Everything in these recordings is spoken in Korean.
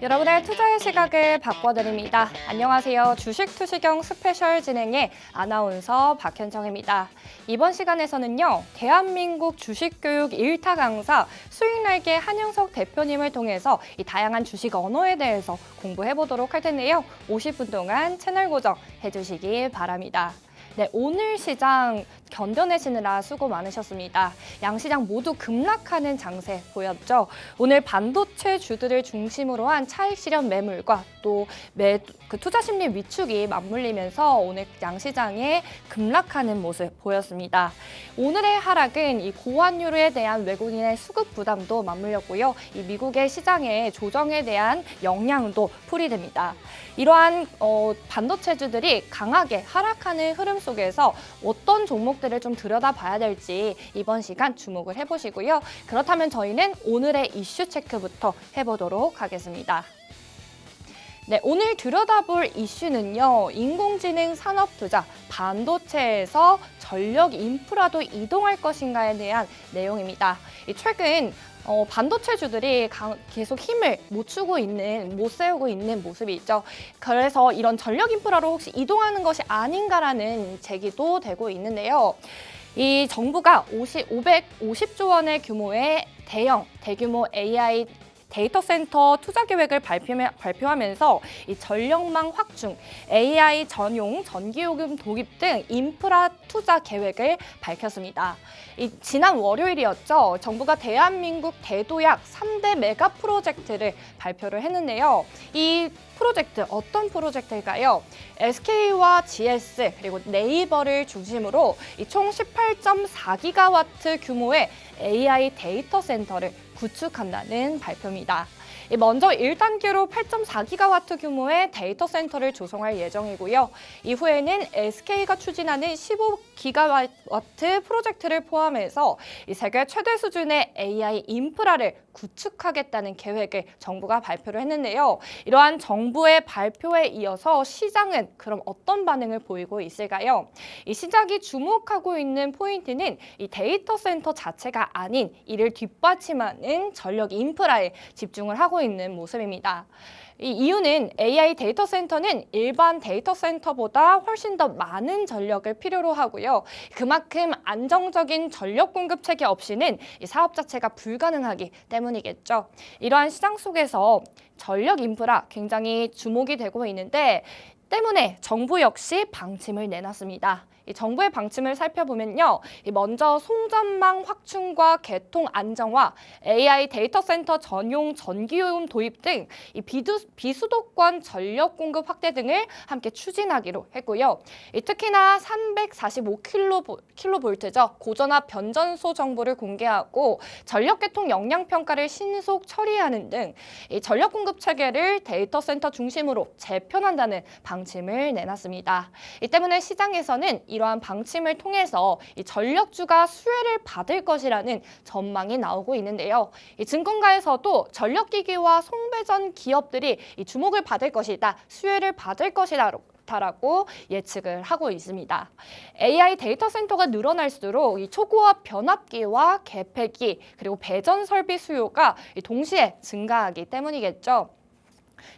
여러분의 투자의 시각을 바꿔드립니다. 안녕하세요. 주식 투시경 스페셜 진행의 아나운서 박현정입니다. 이번 시간에서는요, 대한민국 주식교육 1타 강사 수익날개 한영석 대표님을 통해서 이 다양한 주식 언어에 대해서 공부해보도록 할 텐데요. 50분 동안 채널 고정 해주시기 바랍니다. 네, 오늘 시장 견뎌내시느라 수고 많으셨습니다. 양시장 모두 급락하는 장세 보였죠. 오늘 반도체 주들을 중심으로 한 차익 실현 매물과 또 투자 심리 위축이 맞물리면서 오늘 양시장에 급락하는 모습 보였습니다. 오늘의 하락은 이 고환율에 대한 외국인의 수급 부담도 맞물렸고요. 이 미국의 시장의 조정에 대한 영향도 풀이됩니다. 이러한 반도체주들이 강하게 하락하는 흐름 속에서 어떤 종목들을 좀 들여다봐야 될지 이번 시간 주목을 해보시고요. 그렇다면 저희는 오늘의 이슈 체크부터 해보도록 하겠습니다. 네, 오늘 들여다볼 이슈는요. 인공지능 산업 투자, 반도체에서 전력 인프라도 이동할 것인가에 대한 내용입니다. 최근 반도체주들이 계속 힘을 못 세우고 있는 모습이 있죠. 그래서 이런 전력 인프라로 혹시 이동하는 것이 아닌가라는 제기도 되고 있는데요. 이 정부가 550조 원의 규모의 대규모 AI 데이터 센터 투자 계획을 발표하면서 이 전력망 확충, AI 전용 전기요금 도입 등 인프라 투자 계획을 밝혔습니다. 지난 월요일이었죠. 정부가 대한민국 대도약 3대 메가 프로젝트를 발표를 했는데요. 이 프로젝트 어떤 프로젝트일까요? SK와 GS 그리고 네이버를 중심으로 총 18.4기가와트 규모의 AI 데이터 센터를 구축한다는 발표입니다. 먼저 1단계로 8.4기가와트 규모의 데이터 센터를 조성할 예정이고요. 이후에는 SK가 추진하는 15기가와트 프로젝트를 포함해서 세계 최대 수준의 AI 인프라를 구축하겠다는 계획을 정부가 발표를 했는데요. 이러한 정부의 발표에 이어서 시장은 그럼 어떤 반응을 보이고 있을까요? 이 시장이 주목하고 있는 포인트는 이 데이터 센터 자체가 아닌 이를 뒷받침하는 전력 인프라에 집중을 하고 있는 모습입니다. 이 이유는 AI 데이터 센터는 일반 데이터 센터보다 훨씬 더 많은 전력을 필요로 하고요. 그만큼 안정적인 전력 공급 체계 없이는 이 사업 자체가 불가능하기 때문이겠죠. 이러한 시장 속에서 전력 인프라 굉장히 주목이 되고 있는데 때문에 정부 역시 방침을 내놨습니다. 이 정부의 방침을 살펴보면요. 먼저 송전망 확충과 개통 안정화, AI 데이터 센터 전용 전기요금 도입 등 이 비수도권 전력 공급 확대 등을 함께 추진하기로 했고요. 특히나 345kV죠. 고전압 변전소 정보를 공개하고 전력 개통 역량 평가를 신속 처리하는 등 이 전력 공급 체계를 데이터 센터 중심으로 재편한다는 방침을 내놨습니다. 이 때문에 시장에서는 이러한 방침을 통해서 이 전력주가 수혜를 받을 것이라는 전망이 나오고 있는데요. 이 증권가에서도 전력기기와 송배전 기업들이 이 주목을 받을 것이다, 수혜를 받을 것이다라고 예측을 하고 있습니다. AI 데이터 센터가 늘어날수록 이 초고압 변압기와 개폐기 그리고 배전 설비 수요가 동시에 증가하기 때문이겠죠.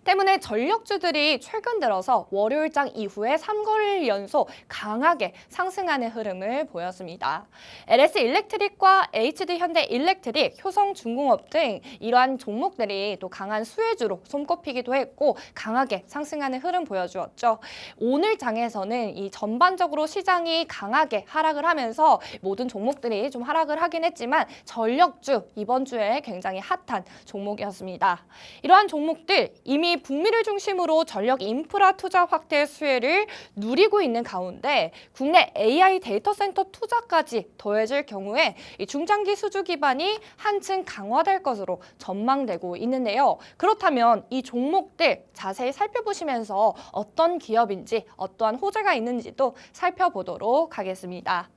때문에 전력주들이 최근 들어서 월요일장 이후에 3거래일 연속 강하게 상승하는 흐름을 보였습니다. LS 일렉트릭과 HD 현대 일렉트릭, 효성중공업 등 이러한 종목들이 또 강한 수혜주로 손꼽히기도 했고 강하게 상승하는 흐름 보여주었죠. 오늘 장에서는 이 전반적으로 시장이 강하게 하락을 하면서 모든 종목들이 좀 하락을 하긴 했지만 전력주 이번 주에 굉장히 핫한 종목이었습니다. 이러한 종목들 이미 북미를 중심으로 전력 인프라 투자 확대 수혜를 누리고 있는 가운데 국내 AI 데이터 센터 투자까지 더해질 경우에 이 중장기 수주 기반이 한층 강화될 것으로 전망되고 있는데요. 그렇다면 이 종목들 자세히 살펴보시면서 어떤 기업인지 어떠한 호재가 있는지도 살펴보도록 하겠습니다.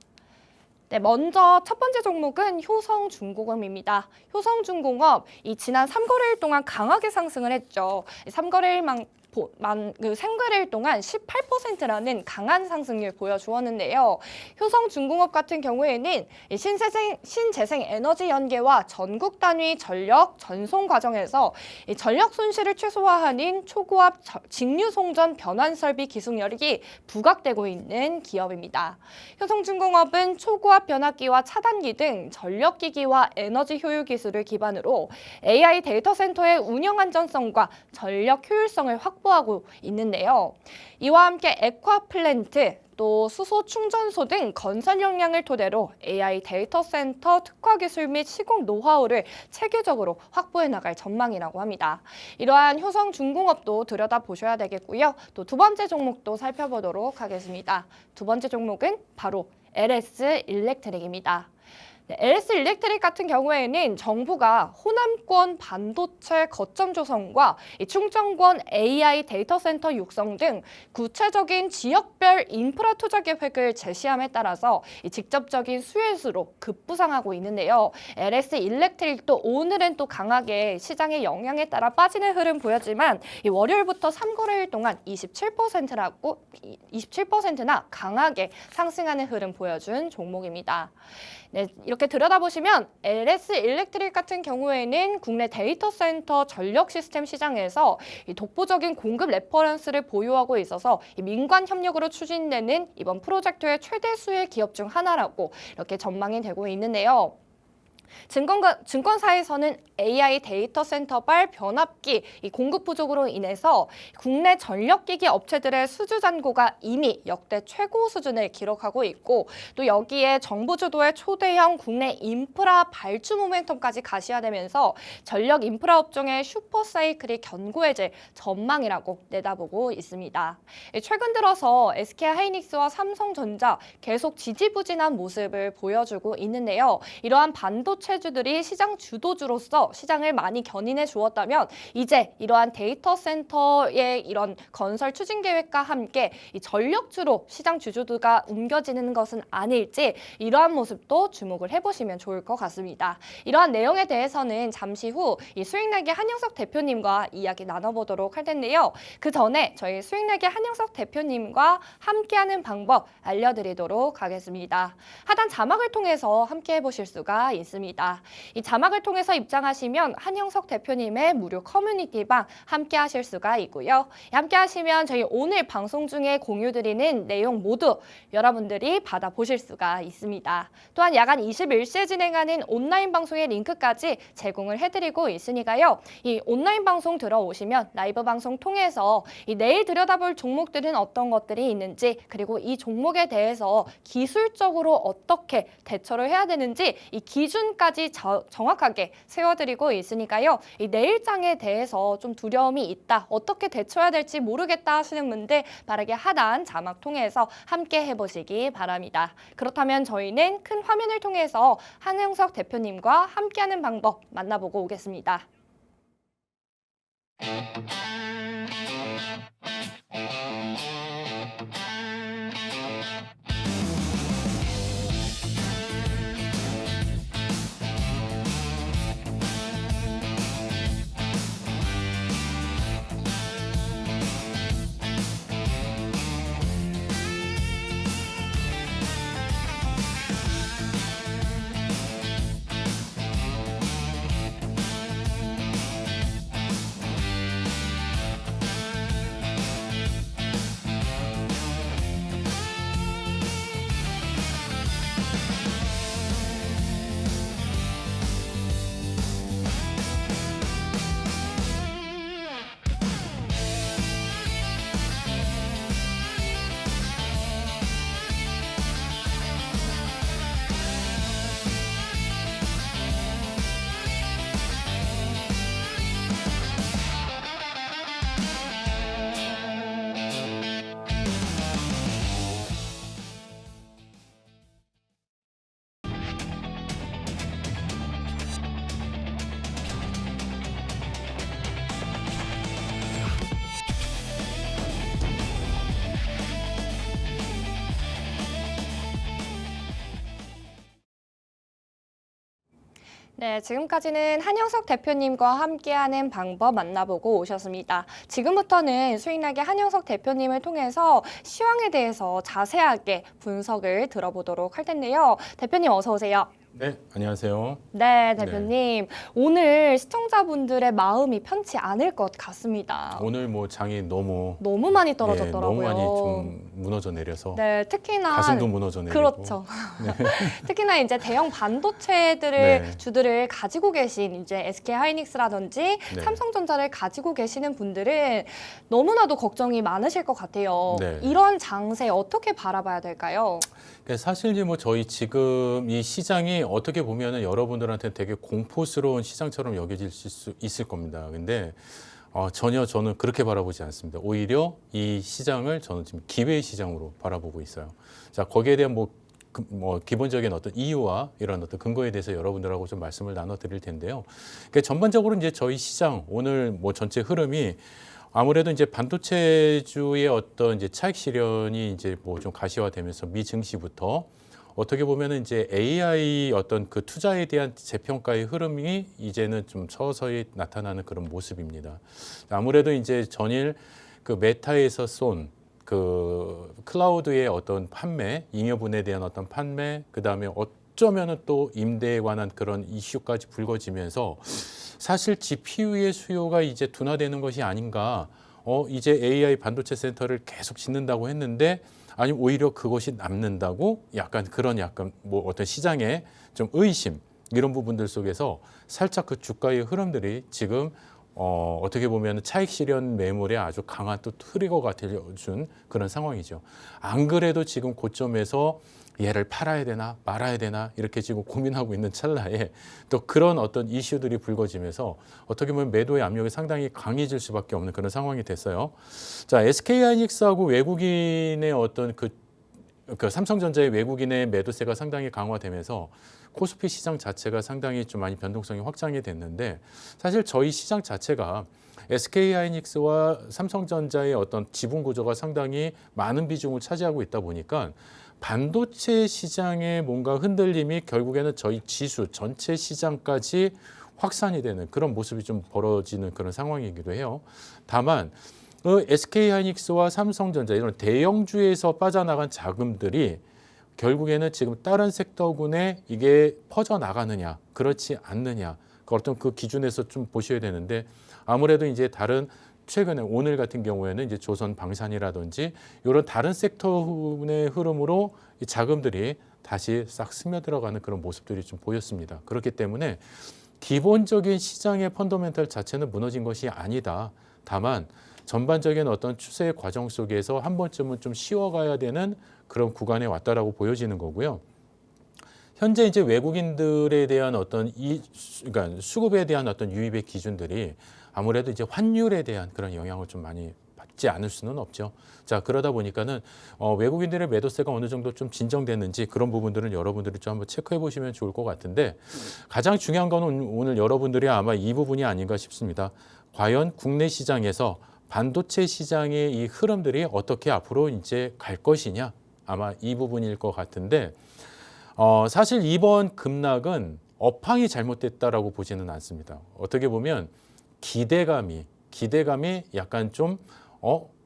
네, 먼저 첫 번째 종목은 효성중공업입니다. 효성중공업 지난 3거래일 동안 강하게 상승을 했죠. 3거래일만 생그레일 동안 18%라는 강한 상승률 보여주었는데요. 효성중공업 같은 경우에는 신재생 에너지 연계와 전국 단위 전력 전송 과정에서 전력 손실을 최소화하는 초고압 직류송전 변환 설비 기술력이 부각되고 있는 기업입니다. 효성중공업은 초고압 변압기와 차단기 등 전력기기와 에너지 효율 기술을 기반으로 AI 데이터 센터의 운영 안전성과 전력 효율성을 확보하고 있는데요. 이와 함께 액화 플랜트, 또 수소 충전소 등 건설 역량을 토대로 AI 데이터 센터 특화 기술 및 시공 노하우를 체계적으로 확보해 나갈 전망이라고 합니다. 이러한 효성중공업도 들여다보셔야 되겠고요. 또 두 번째 종목도 살펴보도록 하겠습니다. 두 번째 종목은 바로 LS 일렉트릭입니다. LS 일렉트릭 같은 경우에는 정부가 호남권 반도체 거점 조성과 충청권 AI 데이터 센터 육성 등 구체적인 지역별 인프라 투자 계획을 제시함에 따라서 직접적인 수혜수로 급부상하고 있는데요. LS 일렉트릭도 오늘은 또 강하게 시장의 영향에 따라 빠지는 흐름 보였지만 월요일부터 3거래일 동안 27%나 강하게 상승하는 흐름 보여준 종목입니다. 네, 이렇게 들여다보시면 LS 일렉트릭 같은 경우에는 국내 데이터 센터 전력 시스템 시장에서 독보적인 공급 레퍼런스를 보유하고 있어서 민관 협력으로 추진되는 이번 프로젝트의 최대 수혜 기업 중 하나라고 이렇게 전망이 되고 있는데요. 증권사에서는 AI 데이터 센터발 변압기 공급 부족으로 인해서 국내 전력기기 업체들의 수주 잔고가 이미 역대 최고 수준을 기록하고 있고 또 여기에 정부 주도의 초대형 국내 인프라 발주 모멘텀까지 가시화되면서 전력 인프라 업종의 슈퍼사이클이 견고해질 전망이라고 내다보고 있습니다. 최근 들어서 SK하이닉스와 삼성전자 계속 지지부진한 모습을 보여주고 있는데요. 이러한 반도체주들이 시장 주도주로서 시장을 많이 견인해 주었다면 이제 이러한 데이터 센터의 이런 건설 추진 계획과 함께 이 전력주로 시장 주주도가 옮겨지는 것은 아닐지 이러한 모습도 주목을 해보시면 좋을 것 같습니다. 이러한 내용에 대해서는 잠시 후 이 수익내기 한영석 대표님과 이야기 나눠보도록 할 텐데요. 그 전에 저희 수익내기 한영석 대표님과 함께하는 방법 알려드리도록 하겠습니다. 하단 자막을 통해서 함께해 보실 수가 있습니다. 이 자막을 통해서 입장하시면 한영석 대표님의 무료 커뮤니티방 함께 하실 수가 있고요. 함께 하시면 저희 오늘 방송 중에 공유드리는 내용 모두 여러분들이 받아보실 수가 있습니다. 또한 야간 21시에 진행하는 온라인 방송의 링크까지 제공을 해드리고 있으니까요. 이 온라인 방송 들어오시면 라이브 방송 통해서 내일 들여다볼 종목들은 어떤 것들이 있는지 그리고 이 종목에 대해서 기술적으로 어떻게 대처를 해야 되는지 이 기준까지 정확하게 세워드리고 있으니까요. 이 내일장에 대해서 좀 두려움이 있다, 어떻게 대처해야 될지 모르겠다 하시는 분들 빠르게 하단 자막 통해서 함께 해보시기 바랍니다. 그렇다면 저희는 큰 화면을 통해서 한영석 대표님과 함께하는 방법 만나보고 오겠습니다. 네, 지금까지는 한영석 대표님과 함께하는 방법 만나보고 오셨습니다. 지금부터는 수익나게 한영석 대표님을 통해서 시황에 대해서 자세하게 분석을 들어보도록 할 텐데요. 대표님 어서 오세요. 네, 안녕하세요. 네, 대표님. 오늘 시청자분들의 마음이 편치 않을 것 같습니다. 오늘 뭐 장이 너무 많이 떨어졌더라고요. 너무 많이 좀 무너져 내려서 네, 특히나 가슴도 무너져 내리고 그렇죠. 특히나 이제 대형 반도체들을 네. 주들을 가지고 계신 이제 SK하이닉스라든지 네. 삼성전자를 가지고 계시는 분들은 너무나도 걱정이 많으실 것 같아요. 네. 이런 장세 어떻게 바라봐야 될까요? 사실 이제 뭐 저희 지금 이 시장이 어떻게 보면은 여러분들한테 되게 공포스러운 시장처럼 여겨질 수 있을 겁니다. 근데 전혀 저는 그렇게 바라보지 않습니다. 오히려 이 시장을 저는 지금 기회의 시장으로 바라보고 있어요. 자, 거기에 대한 뭐 기본적인 어떤 이유와 이런 어떤 근거에 대해서 여러분들하고 좀 말씀을 나눠드릴 텐데요. 그러니까 전반적으로 이제 저희 시장 오늘 뭐 전체 흐름이 아무래도 이제 반도체주의 어떤 이제 차익 실현이 이제 뭐 좀 가시화되면서 미증시부터 어떻게 보면은 이제 AI 어떤 그 투자에 대한 재평가의 흐름이 이제는 좀 서서히 나타나는 그런 모습입니다. 아무래도 이제 전일 그 메타에서 쏜 그 클라우드의 어떤 판매, 잉여분에 대한 어떤 판매, 그 다음에 어쩌면은 또 임대에 관한 그런 이슈까지 불거지면서 사실 GPU의 수요가 이제 둔화되는 것이 아닌가. 이제 AI 반도체 센터를 계속 짓는다고 했는데 아니 오히려 그것이 남는다고 약간 뭐 어떤 시장의 좀 의심 이런 부분들 속에서 살짝 그 주가의 흐름들이 지금 어떻게 보면 차익 실현 매물에 아주 강한 또 트리거가 되어준 그런 상황이죠. 안 그래도 지금 고점에서 얘를 팔아야 되나 말아야 되나 이렇게 지금 고민하고 있는 찰나에 또 그런 어떤 이슈들이 불거지면서 어떻게 보면 매도의 압력이 상당히 강해질 수밖에 없는 그런 상황이 됐어요. 자, SK하이닉스하고 외국인의 어떤 그 삼성전자의 외국인의 매도세가 상당히 강화되면서 코스피 시장 자체가 상당히 좀 많이 변동성이 확장이 됐는데 사실 저희 시장 자체가 SK하이닉스와 삼성전자의 어떤 지분 구조가 상당히 많은 비중을 차지하고 있다 보니까 반도체 시장의 뭔가 흔들림이 결국에는 저희 지수 전체 시장까지 확산이 되는 그런 모습이 좀 벌어지는 그런 상황이기도 해요. 다만 SK하이닉스와 삼성전자 이런 대형주에서 빠져나간 자금들이 결국에는 지금 다른 섹터군에 이게 퍼져나가느냐 그렇지 않느냐 어떤 그 기준에서 좀 보셔야 되는데 아무래도 이제 다른 최근에 오늘 같은 경우에는 이제 조선 방산이라든지 이런 다른 섹터의 흐름으로 이 자금들이 다시 싹 스며들어가는 그런 모습들이 좀 보였습니다. 그렇기 때문에 기본적인 시장의 펀더멘털 자체는 무너진 것이 아니다. 다만 전반적인 어떤 추세 과정 속에서 한 번쯤은 좀 쉬어가야 되는 그런 구간에 왔다라고 보여지는 거고요. 현재 이제 외국인들에 대한 어떤 그러니까 수급에 대한 어떤 유입의 기준들이 아무래도 이제 환율에 대한 그런 영향을 좀 많이 받지 않을 수는 없죠. 자, 그러다 보니까는 외국인들의 매도세가 어느 정도 좀 진정됐는지 그런 부분들은 여러분들이 좀 한번 체크해 보시면 좋을 것 같은데 가장 중요한 거는 오늘 여러분들이 아마 이 부분이 아닌가 싶습니다. 과연 국내 시장에서 반도체 시장의 이 흐름들이 어떻게 앞으로 이제 갈 것이냐 아마 이 부분일 것 같은데 사실 이번 급락은 업황이 잘못됐다라고 보지는 않습니다. 어떻게 보면 기대감이 약간 좀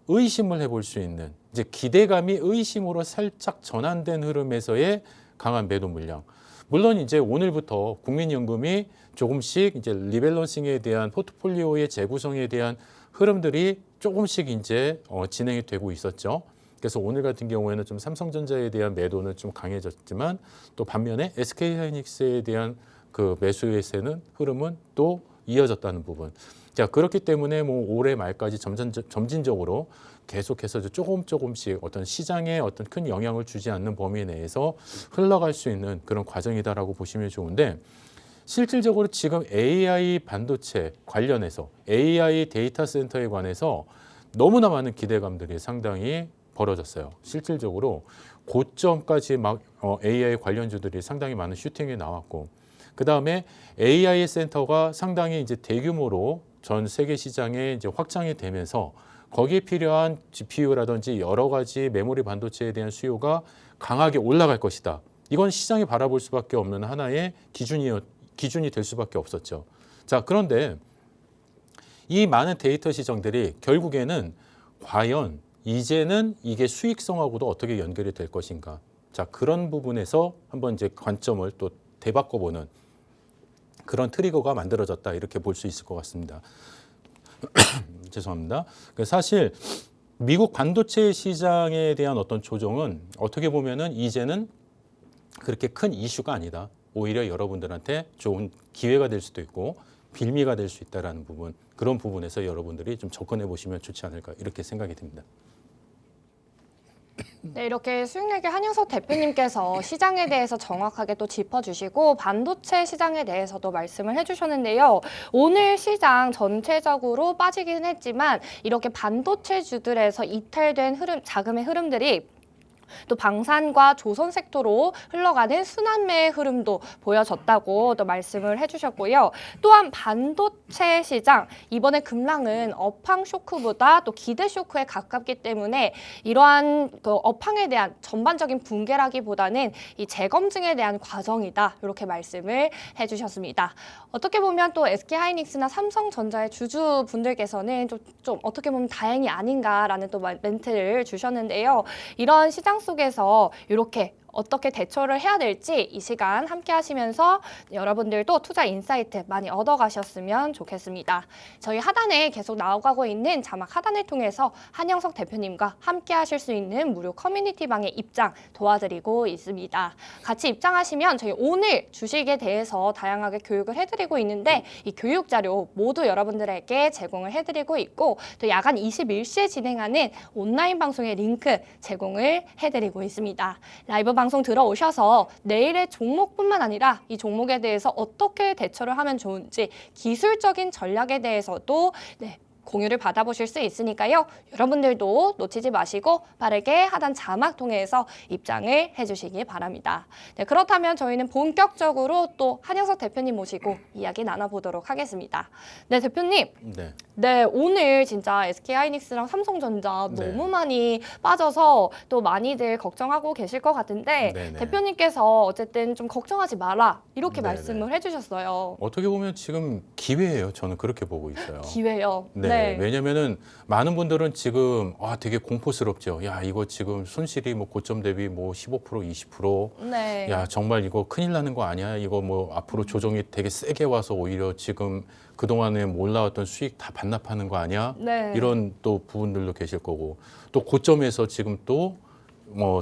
의심을 해볼 수 있는 이제 기대감이 의심으로 살짝 전환된 흐름에서의 강한 매도 물량. 물론 이제 오늘부터 국민연금이 조금씩 이제 리밸런싱에 대한 포트폴리오의 재구성에 대한 흐름들이 조금씩 이제 진행이 되고 있었죠. 그래서 오늘 같은 경우에는 좀 삼성전자에 대한 매도는 좀 강해졌지만 또 반면에 SK하이닉스에 대한 그 매수세는 흐름은 또 이어졌다는 부분. 자, 그렇기 때문에 뭐 올해 말까지 점진적으로 계속해서 조금씩 어떤 시장에 어떤 큰 영향을 주지 않는 범위 내에서 흘러갈 수 있는 그런 과정이다라고 보시면 좋은데 실질적으로 지금 AI 반도체 관련해서 AI 데이터 센터에 관해서 너무나 많은 기대감들이 상당히 벌어졌어요. 실질적으로 고점까지 막 AI 관련주들이 상당히 많은 슈팅이 나왔고 그 다음에 AI 센터가 상당히 이제 대규모로 전 세계 시장에 이제 확장이 되면서 거기에 필요한 GPU라든지 여러 가지 메모리 반도체에 대한 수요가 강하게 올라갈 것이다. 이건 시장이 바라볼 수밖에 없는 하나의 기준이 될 수밖에 없었죠. 자, 그런데 이 많은 데이터 시장들이 결국에는 과연 이제는 이게 수익성하고도 어떻게 연결이 될 것인가. 자, 그런 부분에서 한번 이제 관점을 또 되바꿔보는 그런 트리거가 만들어졌다 이렇게 볼 수 있을 것 같습니다. 죄송합니다. 사실 미국 반도체 시장에 대한 어떤 조정은 어떻게 보면은 이제는 그렇게 큰 이슈가 아니다. 오히려 여러분들한테 좋은 기회가 될 수도 있고 빌미가 될 수 있다라는 부분, 그런 부분에서 여러분들이 좀 접근해 보시면 좋지 않을까 이렇게 생각이 듭니다. 네, 이렇게 수익내기 한영석 대표님께서 시장에 대해서 정확하게 또 짚어주시고 반도체 시장에 대해서도 말씀을 해주셨는데요. 오늘 시장 전체적으로 빠지긴 했지만 이렇게 반도체주들에서 이탈된 흐름, 자금의 흐름들이 또 방산과 조선 섹터로 흘러가는 순환매의 흐름도 보여졌다고 또 말씀을 해주셨고요. 또한 반도체 시장 이번에 급락은 업황 쇼크보다 또 기대 쇼크에 가깝기 때문에 이러한 그 업황에 대한 전반적인 붕괴라기보다는 이 재검증에 대한 과정이다 이렇게 말씀을 해주셨습니다. 어떻게 보면 또 SK하이닉스나 삼성전자의 주주분들께서는 좀 어떻게 보면 다행이 아닌가라는 또 멘트를 주셨는데요. 이런 시장 속에서 이렇게 어떻게 대처를 해야 될지 이 시간 함께 하시면서 여러분들도 투자 인사이트 많이 얻어가셨으면 좋겠습니다. 저희 하단에 계속 나오고 있는 자막 하단을 통해서 한영석 대표님과 함께 하실 수 있는 무료 커뮤니티 방에 입장 도와드리고 있습니다. 같이 입장하시면 저희 오늘 주식에 대해서 다양하게 교육을 해드리고 있는데 이 교육 자료 모두 여러분들에게 제공을 해드리고 있고 또 야간 21시에 진행하는 온라인 방송의 링크 제공을 해드리고 있습니다. 라이브 방송 들어오셔서 내일의 종목뿐만 아니라 이 종목에 대해서 어떻게 대처를 하면 좋은지 기술적인 전략에 대해서도 공유를 받아보실 수 있으니까요. 여러분들도 놓치지 마시고 빠르게 하단 자막 통해서 입장을 해주시기 바랍니다. 네, 그렇다면 저희는 본격적으로 또 한영석 대표님 모시고 이야기 나눠보도록 하겠습니다. 네, 대표님. 네, 오늘 진짜 SK하이닉스랑 삼성전자 네. 너무 많이 빠져서 또 많이들 걱정하고 계실 것 같은데 네네. 대표님께서 어쨌든 좀 걱정하지 마라 이렇게 네네. 말씀을 해주셨어요. 어떻게 보면 지금 기회예요. 저는 그렇게 보고 있어요. 기회요. 네, 왜냐면은 많은 분들은 지금 되게 공포스럽죠. 야, 이거 지금 손실이 뭐 고점 대비 뭐 15%, 20%. 네. 야, 정말 이거 큰일 나는 거 아니야? 이거 뭐 앞으로 조정이 되게 세게 와서 오히려 지금 그동안에 몰라왔던 수익 다 반납하는 거 아니야? 네. 이런 또 부분들도 계실 거고. 또 고점에서 지금 또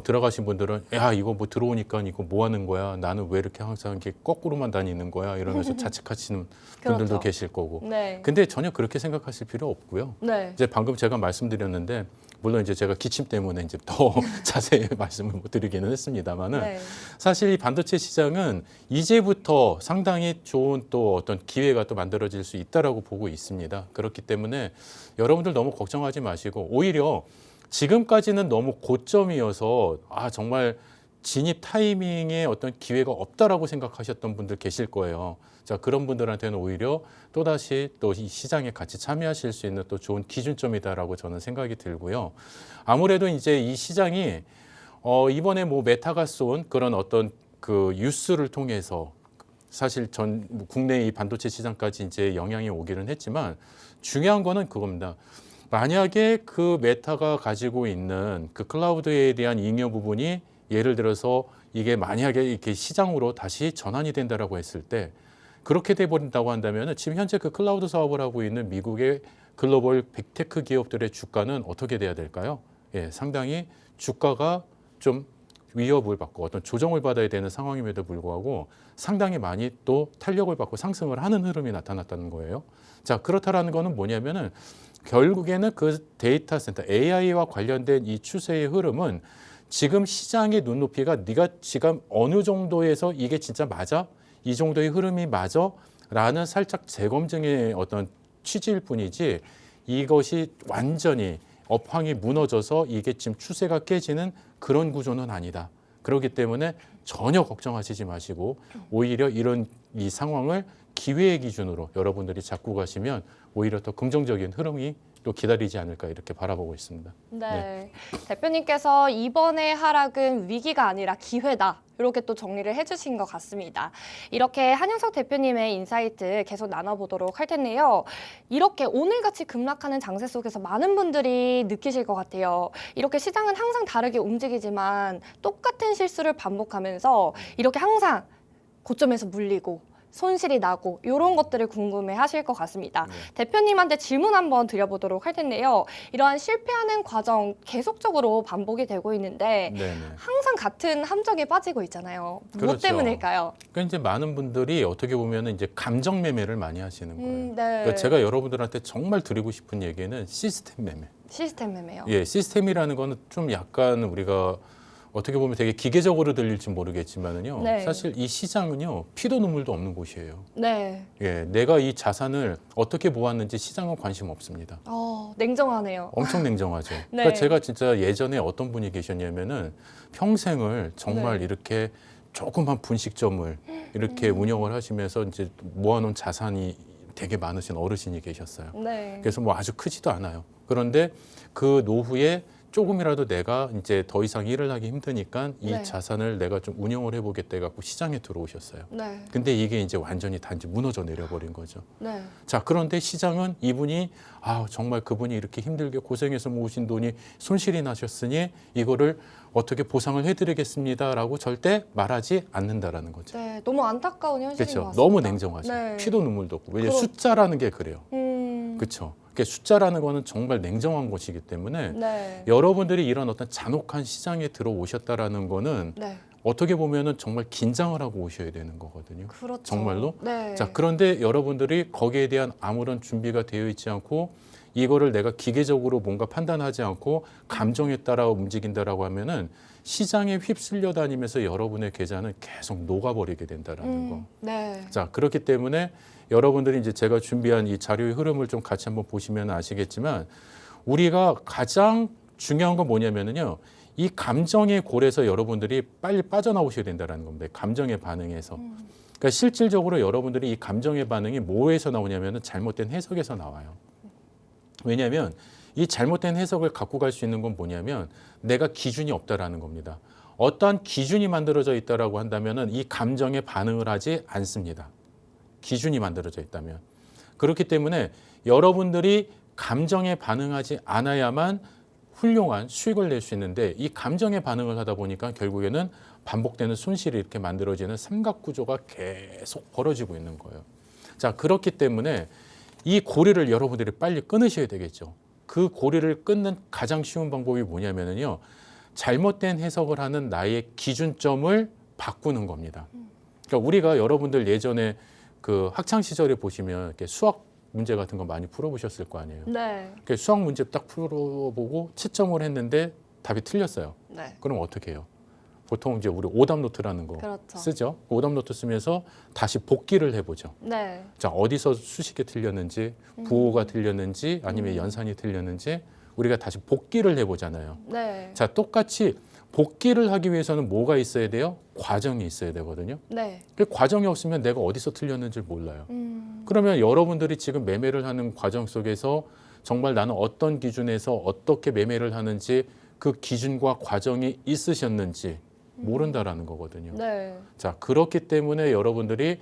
들어가신 분들은 야, 이거 뭐 들어오니까 이거 뭐 하는 거야? 나는 왜 이렇게 항상 이렇게 거꾸로만 다니는 거야? 이러면서 자책하시는 분들도 그렇죠. 계실 거고. 네. 근데 전혀 그렇게 생각하실 필요 없고요. 네. 이제 방금 제가 말씀드렸는데 물론 이제 제가 기침 때문에 이제 더 자세히 말씀을 못 드리기는 했습니다만은 네. 사실 이 반도체 시장은 이제부터 상당히 좋은 또 어떤 기회가 또 만들어질 수 있다라고 보고 있습니다. 그렇기 때문에 여러분들 너무 걱정하지 마시고 오히려 지금까지는 너무 고점이어서 정말 진입 타이밍에 어떤 기회가 없다라고 생각하셨던 분들 계실 거예요. 자, 그런 분들한테는 오히려 또다시 또 이 시장에 같이 참여하실 수 있는 또 좋은 기준점이다라고 저는 생각이 들고요. 아무래도 이제 이 시장이 이번에 뭐 메타가 쏜 그런 어떤 그 뉴스를 통해서 사실 국내 이 반도체 시장까지 이제 영향이 오기는 했지만 중요한 거는 그겁니다. 만약에 그 메타가 가지고 있는 그 클라우드에 대한 잉여 부분이 예를 들어서 이게 만약에 이렇게 시장으로 다시 전환이 된다라고 했을 때 그렇게 돼버린다고 한다면 지금 현재 그 클라우드 사업을 하고 있는 미국의 글로벌 빅테크 기업들의 주가는 어떻게 돼야 될까요? 예, 상당히 주가가 좀 위협을 받고 어떤 조정을 받아야 되는 상황임에도 불구하고 상당히 많이 또 탄력을 받고 상승을 하는 흐름이 나타났다는 거예요. 자, 그렇다라는 거는 뭐냐면은 결국에는 그 데이터 센터 AI와 관련된 이 추세의 흐름은 지금 시장의 눈높이가 네가 지금 어느 정도에서 이게 진짜 맞아? 이 정도의 흐름이 맞아? 라는 살짝 재검증의 어떤 취지일 뿐이지 이것이 완전히 업황이 무너져서 이게 지금 추세가 깨지는 그런 구조는 아니다. 그렇기 때문에 전혀 걱정하시지 마시고 오히려 이런 이 상황을 기회의 기준으로 여러분들이 잡고 가시면 오히려 더 긍정적인 흐름이 또 기다리지 않을까 이렇게 바라보고 있습니다. 네. 대표님께서 이번의 하락은 위기가 아니라 기회다. 이렇게 또 정리를 해주신 것 같습니다. 이렇게 한영석 대표님의 인사이트 계속 나눠보도록 할 텐데요. 이렇게 오늘같이 급락하는 장세 속에서 많은 분들이 느끼실 것 같아요. 이렇게 시장은 항상 다르게 움직이지만 똑같은 실수를 반복하면서 이렇게 항상 고점에서 물리고 손실이 나고 이런 것들을 궁금해 하실 것 같습니다. 네. 대표님한테 질문 한번 드려보도록 할 텐데요. 이러한 실패하는 과정 계속적으로 반복이 되고 있는데 네네. 항상 같은 함정에 빠지고 있잖아요. 무엇 그렇죠. 때문일까요? 그러니까 이제 많은 분들이 어떻게 보면은 이제 감정 매매를 많이 하시는 거예요. 네. 그러니까 제가 여러분들한테 정말 드리고 싶은 얘기는 시스템 매매. 시스템 매매요. 예, 시스템이라는 거는 좀 약간 우리가 어떻게 보면 되게 기계적으로 들릴지 모르겠지만은요. 네. 사실 이 시장은요. 피도 눈물도 없는 곳이에요. 네. 예, 내가 이 자산을 어떻게 모았는지 시장은 관심 없습니다. 냉정하네요. 엄청 냉정하죠. 네. 그러니까 제가 진짜 예전에 어떤 분이 계셨냐면은 평생을 정말 네. 이렇게 조그만 분식점을 이렇게 운영을 하시면서 이제 모아놓은 자산이 되게 많으신 어르신이 계셨어요. 네. 그래서 뭐 아주 크지도 않아요. 그런데 그 노후에 조금이라도 내가 이제 더 이상 일을 하기 힘드니까 이 네. 자산을 내가 좀 운영을 해보겠다 해갖고 시장에 들어오셨어요. 네. 근데 이게 이제 완전히 단지 무너져 내려버린 거죠. 네. 자, 그런데 시장은 이분이 정말 그분이 이렇게 힘들게 고생해서 모으신 돈이 손실이 나셨으니 이거를 어떻게 보상을 해드리겠습니다라고 절대 말하지 않는다라는 거죠. 네. 너무 안타까운 현실인 것 그렇죠. 같습니다. 너무 냉정하죠. 네. 피도 눈물도 없고. 왜냐면 그럼- 숫자라는 게 그래요. 그렇죠. 그렇죠. 숫자라는 거는 정말 냉정한 것이기 때문에 네. 여러분들이 이런 어떤 잔혹한 시장에 들어오셨다라는 거는 네. 어떻게 보면은 정말 긴장을 하고 오셔야 되는 거거든요. 그렇죠. 정말로? 네. 자, 그런데 여러분들이 거기에 대한 아무런 준비가 되어 있지 않고 이거를 내가 기계적으로 뭔가 판단하지 않고 감정에 따라 움직인다라고 하면은 시장에 휩쓸려 다니면서 여러분의 계좌는 계속 녹아버리게 된다라는 거. 네. 자, 그렇기 때문에 여러분들이 이제 제가 준비한 이 자료의 흐름을 좀 같이 한번 보시면 아시겠지만 우리가 가장 중요한 건 뭐냐면은요. 이 감정의 골에서 여러분들이 빨리 빠져나오셔야 된다는 겁니다. 감정의 반응에서. 그러니까 실질적으로 여러분들이 이 감정의 반응이 뭐에서 나오냐면은 잘못된 해석에서 나와요. 왜냐하면 이 잘못된 해석을 갖고 갈 수 있는 건 뭐냐면 내가 기준이 없다라는 겁니다. 어떠한 기준이 만들어져 있다라고 한다면은 이 감정에 반응을 하지 않습니다. 기준이 만들어져 있다면. 그렇기 때문에 여러분들이 감정에 반응하지 않아야만 훌륭한 수익을 낼 수 있는데 이 감정에 반응을 하다 보니까 결국에는 반복되는 손실이 이렇게 만들어지는 삼각구조가 계속 벌어지고 있는 거예요. 자, 그렇기 때문에 이 고리를 여러분들이 빨리 끊으셔야 되겠죠. 그 고리를 끊는 가장 쉬운 방법이 뭐냐면요. 잘못된 해석을 하는 나의 기준점을 바꾸는 겁니다. 그러니까 우리가 여러분들 예전에 그 학창 시절에 보시면 이렇게 수학 문제 같은 거 많이 풀어보셨을 거 아니에요. 네. 그러니까 수학 문제 딱 풀어보고 채점을 했는데 답이 틀렸어요. 네. 그럼 어떻게 해요? 보통 이제 우리 오답 노트라는 거 그렇죠. 쓰죠. 오답 노트 쓰면서 다시 복기를 해보죠. 네. 자, 어디서 수식이 틀렸는지, 부호가 틀렸는지, 아니면 연산이 틀렸는지 우리가 다시 복기를 해보잖아요. 네. 자, 똑같이 복기를 하기 위해서는 뭐가 있어야 돼요? 과정이 있어야 되거든요. 네. 그 과정이 없으면 내가 어디서 틀렸는지 몰라요. 그러면 여러분들이 지금 매매를 하는 과정 속에서 정말 나는 어떤 기준에서 어떻게 매매를 하는지 그 기준과 과정이 있으셨는지 모른다라는 거거든요. 네. 자, 그렇기 때문에 여러분들이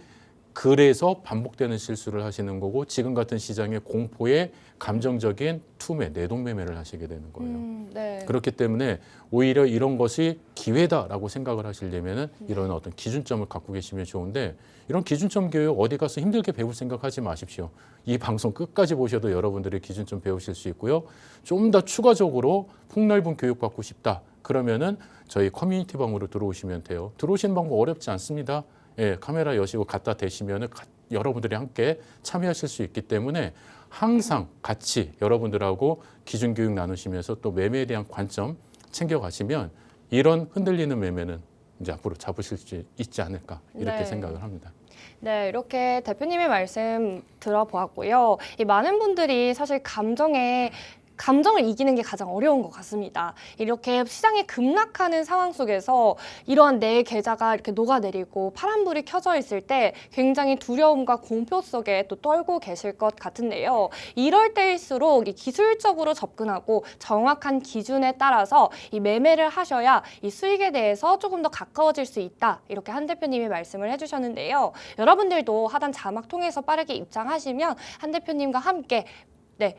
그래서 반복되는 실수를 하시는 거고 지금 같은 시장의 공포에 감정적인 투매, 내동매매를 하시게 되는 거예요. 네. 그렇기 때문에 오히려 이런 것이 기회다라고 생각을 하시려면은 이런 어떤 기준점을 갖고 계시면 좋은데 이런 기준점 교육 어디 가서 힘들게 배울 생각하지 마십시오. 이 방송 끝까지 보셔도 여러분들이 기준점 배우실 수 있고요. 좀 더 추가적으로 폭넓은 교육 받고 싶다. 그러면은 저희 커뮤니티 방으로 들어오시면 돼요. 들어오시는 방법 어렵지 않습니다. 예, 카메라 여시고 갖다 대시면은 여러분들이 함께 참여하실 수 있기 때문에 항상 같이 여러분들하고 기준 교육 나누시면서 또 매매에 대한 관점 챙겨가시면 이런 흔들리는 매매는 이제 앞으로 잡으실 수 있지 않을까 이렇게 네. 생각을 합니다. 네, 이렇게 대표님의 말씀 들어보았고요. 이 많은 분들이 사실 감정에 감정을 이기는 게 가장 어려운 것 같습니다. 이렇게 시장이 급락하는 상황 속에서 이러한 내 계좌가 이렇게 녹아내리고 파란불이 켜져 있을 때 굉장히 두려움과 공포 속에 또 떨고 계실 것 같은데요. 이럴 때일수록 이 기술적으로 접근하고 정확한 기준에 따라서 이 매매를 하셔야 이 수익에 대해서 조금 더 가까워질 수 있다. 이렇게 한 대표님이 말씀을 해주셨는데요. 여러분들도 하단 자막 통해서 빠르게 입장하시면 한 대표님과 함께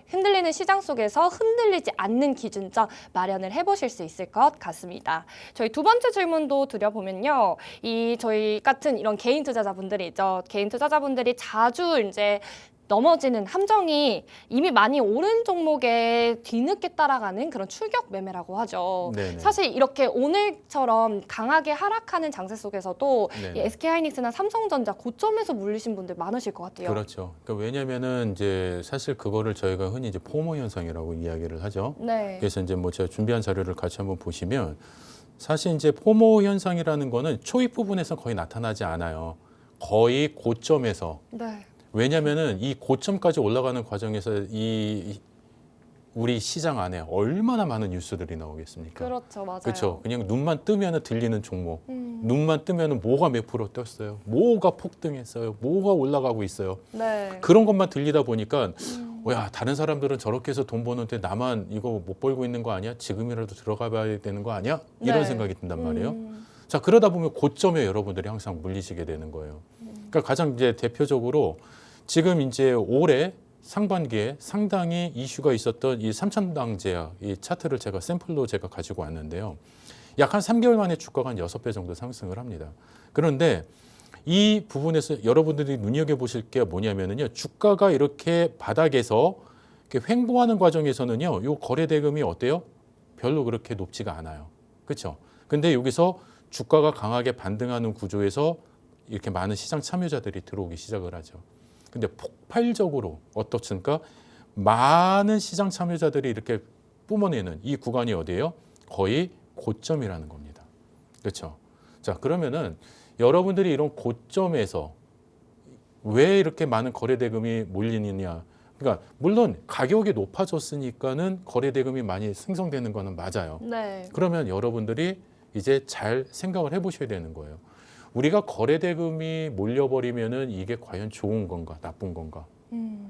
흔들리는 시장 속에서 흔들리지 않는 기준점 마련을 해보실 수 있을 것 같습니다. 저희 두 번째 질문도 드려보면요. 저희 같은 이런 개인 투자자분들이 있죠. 개인 투자자분들이 자주 이제 넘어지는 함정이 이미 많이 오른 종목에 뒤늦게 따라가는 그런 출격 매매라고 하죠. 네네. 사실 이렇게 오늘처럼 강하게 하락하는 장세 속에서도 이 네네. SK하이닉스나 삼성전자 고점에서 물리신 분들 많으실 것 같아요. 그렇죠. 그러니까 왜냐면은 이제 사실 그거를 저희가 흔히 이제 포모 현상이라고 이야기를 하죠. 네. 그래서 이제 뭐 제가 준비한 자료를 같이 한번 보시면 사실 이제 포모 현상이라는 거는 초입 부분에서 거의 나타나지 않아요. 거의 고점에서. 네. 왜냐면은 이 고점까지 올라가는 과정에서 우리 시장 안에 얼마나 많은 뉴스들이 나오겠습니까? 그렇죠, 맞아요. 그렇죠. 그냥 눈만 뜨면은 들리는 종목, 눈만 뜨면은 뭐가 몇 프로 떴어요, 뭐가 폭등했어요, 뭐가 올라가고 있어요. 네. 그런 것만 들리다 보니까 야, 다른 사람들은 저렇게 해서 돈 버는데 나만 이거 못 벌고 있는 거 아니야? 지금이라도 들어가 봐야 되는 거 아니야? 이런 네. 생각이 든단 말이에요. 자, 그러다 보면 고점에 여러분들이 항상 물리시게 되는 거예요. 그러니까 가장 이제 대표적으로 지금 이제 올해 상반기에 상당히 이슈가 있었던 이 삼천당제약 이 차트를 제가 샘플로 제가 가지고 왔는데요. 약 한 3개월 만에 주가가 한 6배 정도 상승을 합니다. 그런데 이 부분에서 여러분들이 눈여겨보실 게 뭐냐면요. 주가가 이렇게 바닥에서 이렇게 횡보하는 과정에서는요. 이 거래대금이 어때요? 별로 그렇게 높지가 않아요. 그렇죠? 근데 여기서 주가가 강하게 반등하는 구조에서 이렇게 많은 시장 참여자들이 들어오기 시작을 하죠. 근데 폭발적으로 어떻습니까? 많은 시장 참여자들이 이렇게 뿜어내는 이 구간이 어디예요? 거의 고점이라는 겁니다. 그렇죠? 자, 그러면은 여러분들이 이런 고점에서 왜 이렇게 많은 거래대금이 몰리느냐? 그러니까 물론 가격이 높아졌으니까는 거래대금이 많이 생성되는 거는 맞아요. 네. 그러면 여러분들이 이제 잘 생각을 해보셔야 되는 거예요. 우리가 거래대금이 몰려버리면은 이게 과연 좋은 건가, 나쁜 건가?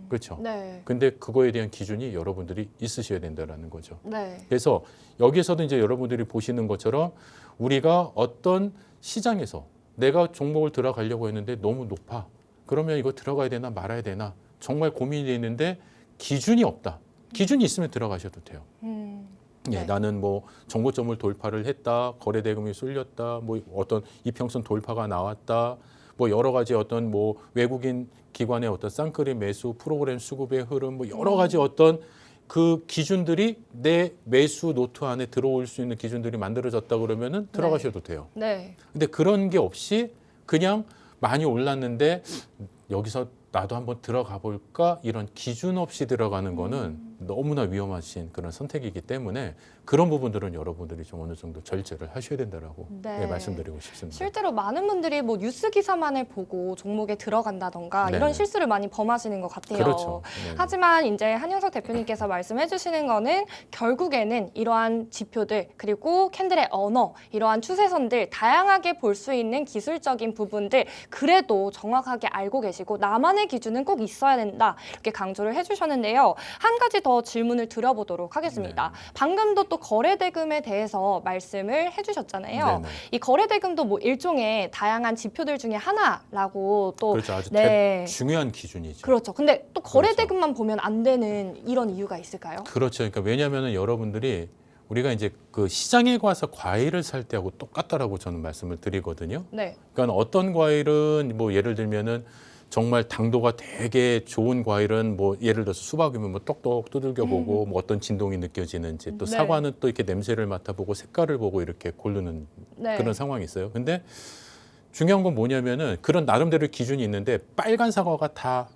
그렇죠? 네. 근데 그거에 대한 기준이 여러분들이 있으셔야 된다는 거죠. 네. 그래서 여기서도 이제 여러분들이 보시는 것처럼 우리가 어떤 시장에서 내가 종목을 들어가려고 했는데 너무 높아. 그러면 이거 들어가야 되나 말아야 되나 정말 고민이 되는데 기준이 없다. 기준이 있으면 들어가셔도 돼요. 예, 네. 나는 뭐 정고점을 돌파를 했다, 거래대금이 쏠렸다, 뭐 어떤 이평선 돌파가 나왔다, 뭐 여러 가지 어떤 뭐 외국인 기관의 어떤 쌍끌이 매수 프로그램 수급의 흐름, 뭐 여러 가지 어떤 그 기준들이 내 매수 노트 안에 들어올 수 있는 기준들이 만들어졌다 그러면은 들어가셔도 돼요. 네. 근데 그런 게 없이 그냥 많이 올랐는데 여기서 나도 한번 들어가 볼까 이런 기준 없이 들어가는 거는 너무나 위험하신 그런 선택이기 때문에 그런 부분들은 여러분들이 좀 어느 정도 절제를 하셔야 된다라고 네. 예, 말씀드리고 싶습니다. 실제로 많은 분들이 뭐 뉴스 기사만을 보고 종목에 들어간다던가 네네. 이런 실수를 많이 범하시는 것 같아요. 그렇죠. 네네. 하지만 이제 한영석 대표님께서 말씀해 주시는 거는 결국에는 이러한 지표들 그리고 캔들의 언어 이러한 추세선들 다양하게 볼 수 있는 기술적인 부분들 그래도 정확하게 알고 계시고 나만의 기준은 꼭 있어야 된다 이렇게 강조를 해주셨는데요. 한 가지 더 질문을 드려보도록 하겠습니다. 네. 방금도 또 거래대금에 대해서 말씀을 해주셨잖아요. 네네. 이 거래대금도 뭐 일종의 다양한 지표들 중에 하나라고 또 그렇죠. 아주 네. 중요한 기준이죠. 그렇죠. 근데 또 거래대금만 보면 안 되는 이런 이유가 있을까요? 그렇죠. 그러니까 왜냐하면 여러분들이 우리가 이제 그 시장에 가서 과일을 살 때하고 똑같다라고 저는 말씀을 드리거든요. 네. 그러니까 어떤 과일은 뭐 예를 들면은 정말 당도가 되게 좋은 과일은 뭐 예를 들어서 수박이면 뭐 똑똑 두들겨 보고 뭐 어떤 진동이 느껴지는지 또 네. 사과는 또 이렇게 냄새를 맡아보고 색깔을 보고 이렇게 고르는 네. 그런 상황이 있어요. 근데 중요한 건 뭐냐면은 그런 나름대로 기준이 있는데 빨간 사과가 다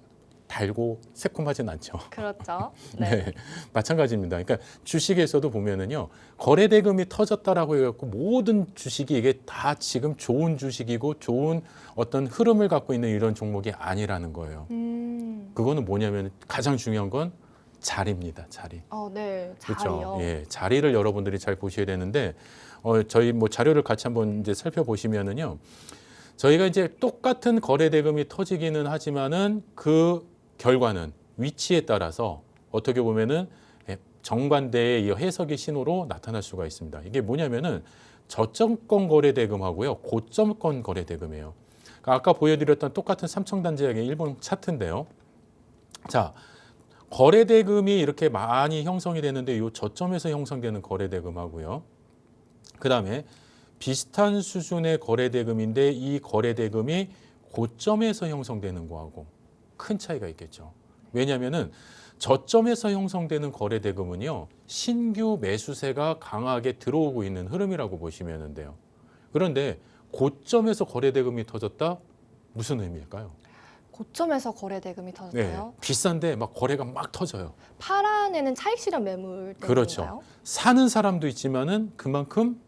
달고 새콤하진 않죠. 그렇죠. 네. 네. 마찬가지입니다. 그러니까 주식에서도 보면은요, 거래대금이 터졌다라고 해갖고 모든 주식이 이게 다 지금 좋은 주식이고 좋은 어떤 흐름을 갖고 있는 이런 종목이 아니라는 거예요. 그거는 뭐냐면 가장 중요한 건 자리입니다. 자리. 네, 그렇죠. 자리요. 예, 자리를 여러분들이 잘 보셔야 되는데 저희 뭐 자료를 같이 한번 이제 살펴보시면은요. 저희가 이제 똑같은 거래 대금이 터지기는 하지만은 그 결과는 위치에 따라서 어떻게 보면은 정반대의 이 해석의 신호로 나타날 수가 있습니다. 이게 뭐냐면은 저점권 거래 대금하고요, 고점권 거래 대금이에요. 그러니까 아까 보여드렸던 똑같은 삼성단지약의 일본 차트인데요. 자, 거래 대금이 이렇게 많이 형성이 되는데 이 저점에서 형성되는 거래 대금하고요. 그 다음에 비슷한 수준의 거래 대금인데 이 거래 대금이 고점에서 형성되는 거하고 큰 차이가 있겠죠. 왜냐하면은 저점에서 형성되는 거래 대금은요, 신규 매수세가 강하게 들어오고 있는 흐름이라고 보시면 돼요. 그런데 고점에서 거래 대금이 터졌다? 무슨 의미일까요? 고점에서 거래 대금이 터졌어요. 비싼데 막 거래가 막 터져요. 팔아내는 차익 실현 매물 때문인가요? 그렇죠. 사는 사람도 있지만은 그만큼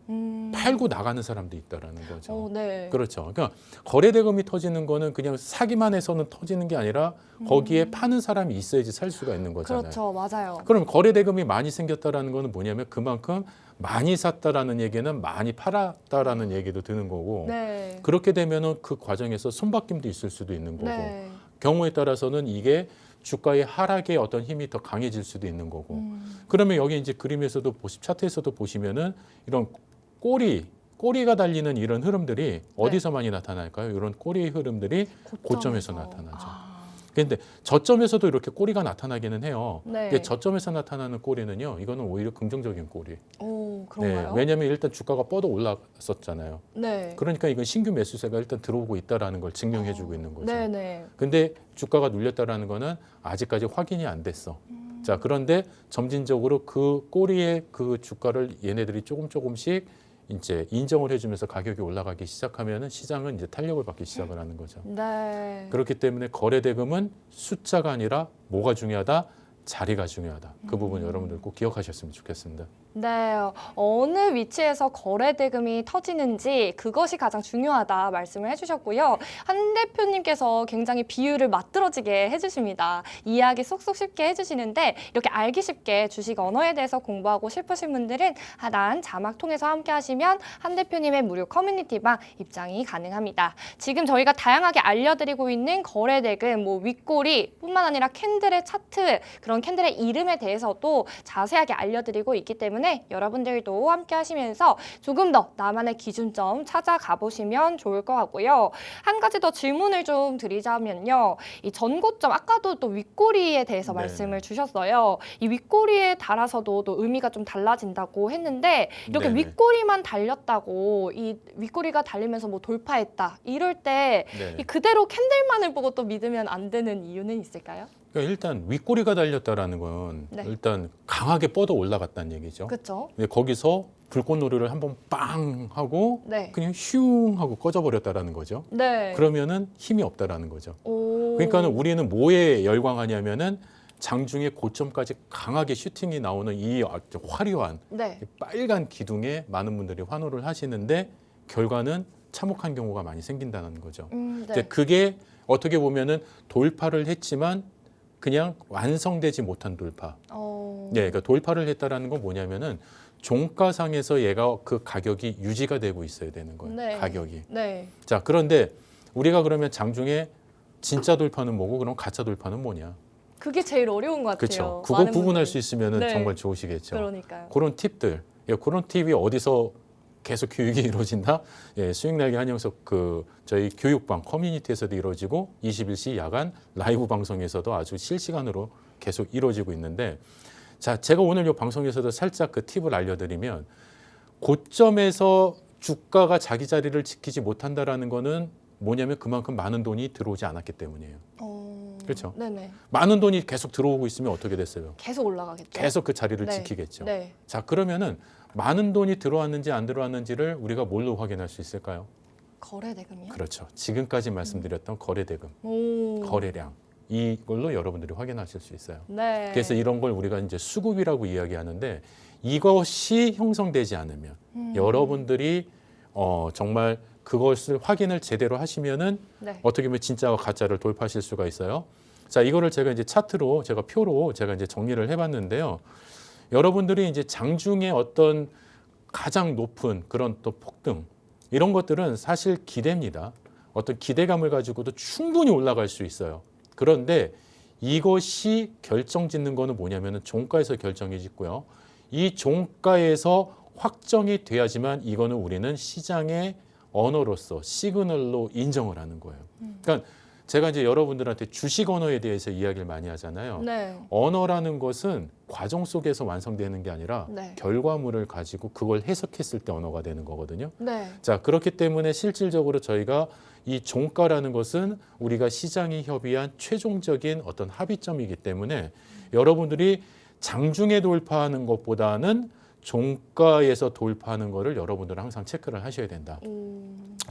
팔고 나가는 사람도 있다라는 거죠. 네. 그렇죠. 그러니까 거래 대금이 터지는 거는 그냥 사기만 해서는 터지는 게 아니라 거기에 파는 사람이 있어야지 살 수가 있는 거잖아요. 그렇죠, 맞아요. 그럼 거래 대금이 많이 생겼다라는 거는 뭐냐면 그만큼 많이 샀다라는 얘기는 많이 팔았다라는 얘기도 드는 거고, 네. 그렇게 되면은 그 과정에서 손바뀜도 있을 수도 있는 거고, 네. 경우에 따라서는 이게 주가의 하락에 어떤 힘이 더 강해질 수도 있는 거고. 그러면 여기 이제 그림에서도 차트에서도 보시면은 이런 꼬리가 달리는 이런 흐름들이 어디서 많이 나타날까요? 이런 꼬리의 흐름들이 고점에서 나타나죠. 그런데 저점에서도 이렇게 꼬리가 나타나기는 해요. 네. 근데 저점에서 나타나는 꼬리는요, 이거는 오히려 긍정적인 꼬리. 그런가요? 왜냐하면 일단 주가가 뻗어 올랐었잖아요. 네. 그러니까 이건 신규 매수세가 일단 들어오고 있다라는 걸 증명해주고 있는 거죠. 네네. 근데 주가가 눌렸다라는 거는 아직까지 확인이 안 됐어. 자, 그런데 점진적으로 그 꼬리의 그 주가를 얘네들이 조금씩 이제 인정을 해주면서 가격이 올라가기 시작하면은 시장은 이제 탄력을 받기 시작을 하는 거죠. 네. 그렇기 때문에 거래 대금은 숫자가 아니라 뭐가 중요하다? 자리가 중요하다. 그 부분 여러분들 꼭 기억하셨으면 좋겠습니다. 네, 어느 위치에서 거래 대금이 터지는지 그것이 가장 중요하다 말씀을 해주셨고요. 한 대표님께서 굉장히 비유를 맛들어지게 해주십니다. 이해하기 쏙쏙 쉽게 해주시는데 이렇게 알기 쉽게 주식 언어에 대해서 공부하고 싶으신 분들은 하단 자막 통해서 함께 하시면 한 대표님의 무료 커뮤니티방 입장이 가능합니다. 지금 저희가 다양하게 알려드리고 있는 거래 대금, 윗꼬리뿐만 아니라 캔들의 차트, 그런 캔들의 이름에 대해서도 자세하게 알려드리고 있기 때문에 여러분들도 함께 하시면서 조금 더 나만의 기준점 찾아가 보시면 좋을 것 같고요. 한 가지 더 질문을 좀 드리자면요. 이 전고점, 아까도 또 윗꼬리에 대해서 말씀을 주셨어요. 이 윗꼬리에 따라서도 또 의미가 좀 달라진다고 했는데 이렇게 네네. 윗꼬리만 달렸다고 이 윗꼬리가 달리면서 돌파했다 이럴 때 네. 이 그대로 캔들만을 보고 또 믿으면 안 되는 이유는 있을까요? 그러니까 일단 윗꼬리가 달렸다라는 건 네. 일단 강하게 뻗어 올라갔다는 얘기죠. 그렇죠. 근데 거기서 불꽃놀이를 한번 빵 하고 네. 그냥 슝 하고 꺼져버렸다라는 거죠. 네. 그러면은 힘이 없다라는 거죠. 오. 그러니까는 우리는 뭐에 열광하냐면은 장중에 고점까지 강하게 슈팅이 나오는 이 아주 화려한 네. 빨간 기둥에 많은 분들이 환호를 하시는데 결과는 참혹한 경우가 많이 생긴다는 거죠. 네. 이제 그게 어떻게 보면은 돌파를 했지만 그냥 완성되지 못한 돌파. 네, 그러니까 돌파를 했다라는 건 뭐냐면은 종가상에서 얘가 그 가격이 유지가 되고 있어야 되는 거예요. 네. 가격이. 네. 자, 그런데 우리가 그러면 장중에 진짜 돌파는 뭐고 그럼 가짜 돌파는 뭐냐? 그게 제일 어려운 것 같아요. 그렇죠. 그거 많은 구분할 분들이. 수 있으면은 네. 정말 좋으시겠죠. 그러니까요. 그런 팁들, 그런 팁이 어디서 계속 교육이 이루어진다? 수익날개 한영석 저희 교육방 커뮤니티에서도 이루어지고 21시 야간 라이브 방송에서도 아주 실시간으로 계속 이루어지고 있는데, 자, 제가 오늘 이 방송에서도 살짝 그 팁을 알려드리면 고점에서 주가가 자기 자리를 지키지 못한다라는 거는 뭐냐면 그만큼 많은 돈이 들어오지 않았기 때문이에요. 그렇죠. 네네. 많은 돈이 계속 들어오고 있으면 어떻게 됐어요? 계속 올라가겠죠. 계속 그 자리를 네. 지키겠죠. 네. 자, 그러면은 많은 돈이 들어왔는지 안 들어왔는지를 우리가 뭘로 확인할 수 있을까요? 거래 대금이요? 그렇죠. 지금까지 말씀드렸던 거래 대금, 오. 거래량, 이걸로 여러분들이 확인하실 수 있어요. 네. 그래서 이런 걸 우리가 이제 수급이라고 이야기하는데, 이것이 형성되지 않으면 여러분들이 정말 그것을 확인을 제대로 하시면은 네. 어떻게 보면 진짜와 가짜를 돌파하실 수가 있어요. 자, 이거를 제가 이제 차트로 제가 표로 제가 이제 정리를 해봤는데요. 여러분들이 이제 장중에 어떤 가장 높은 그런 또 폭등 이런 것들은 사실 기대입니다. 어떤 기대감을 가지고도 충분히 올라갈 수 있어요. 그런데 이것이 결정짓는 거는 뭐냐면은 종가에서 결정이 짓고요. 이 종가에서 확정이 돼야지만 이거는 우리는 시장의 언어로서 시그널로 인정을 하는 거예요. 그러니까 제가 이제 여러분들한테 주식 언어에 대해서 이야기를 많이 하잖아요. 네. 언어라는 것은 과정 속에서 완성되는 게 아니라 네. 결과물을 가지고 그걸 해석했을 때 언어가 되는 거거든요. 네. 자, 그렇기 때문에 실질적으로 저희가 이 종가라는 것은 우리가 시장이 협의한 최종적인 어떤 합의점이기 때문에 여러분들이 장중에 돌파하는 것보다는 종가에서 돌파하는 거를 여러분들은 항상 체크를 하셔야 된다.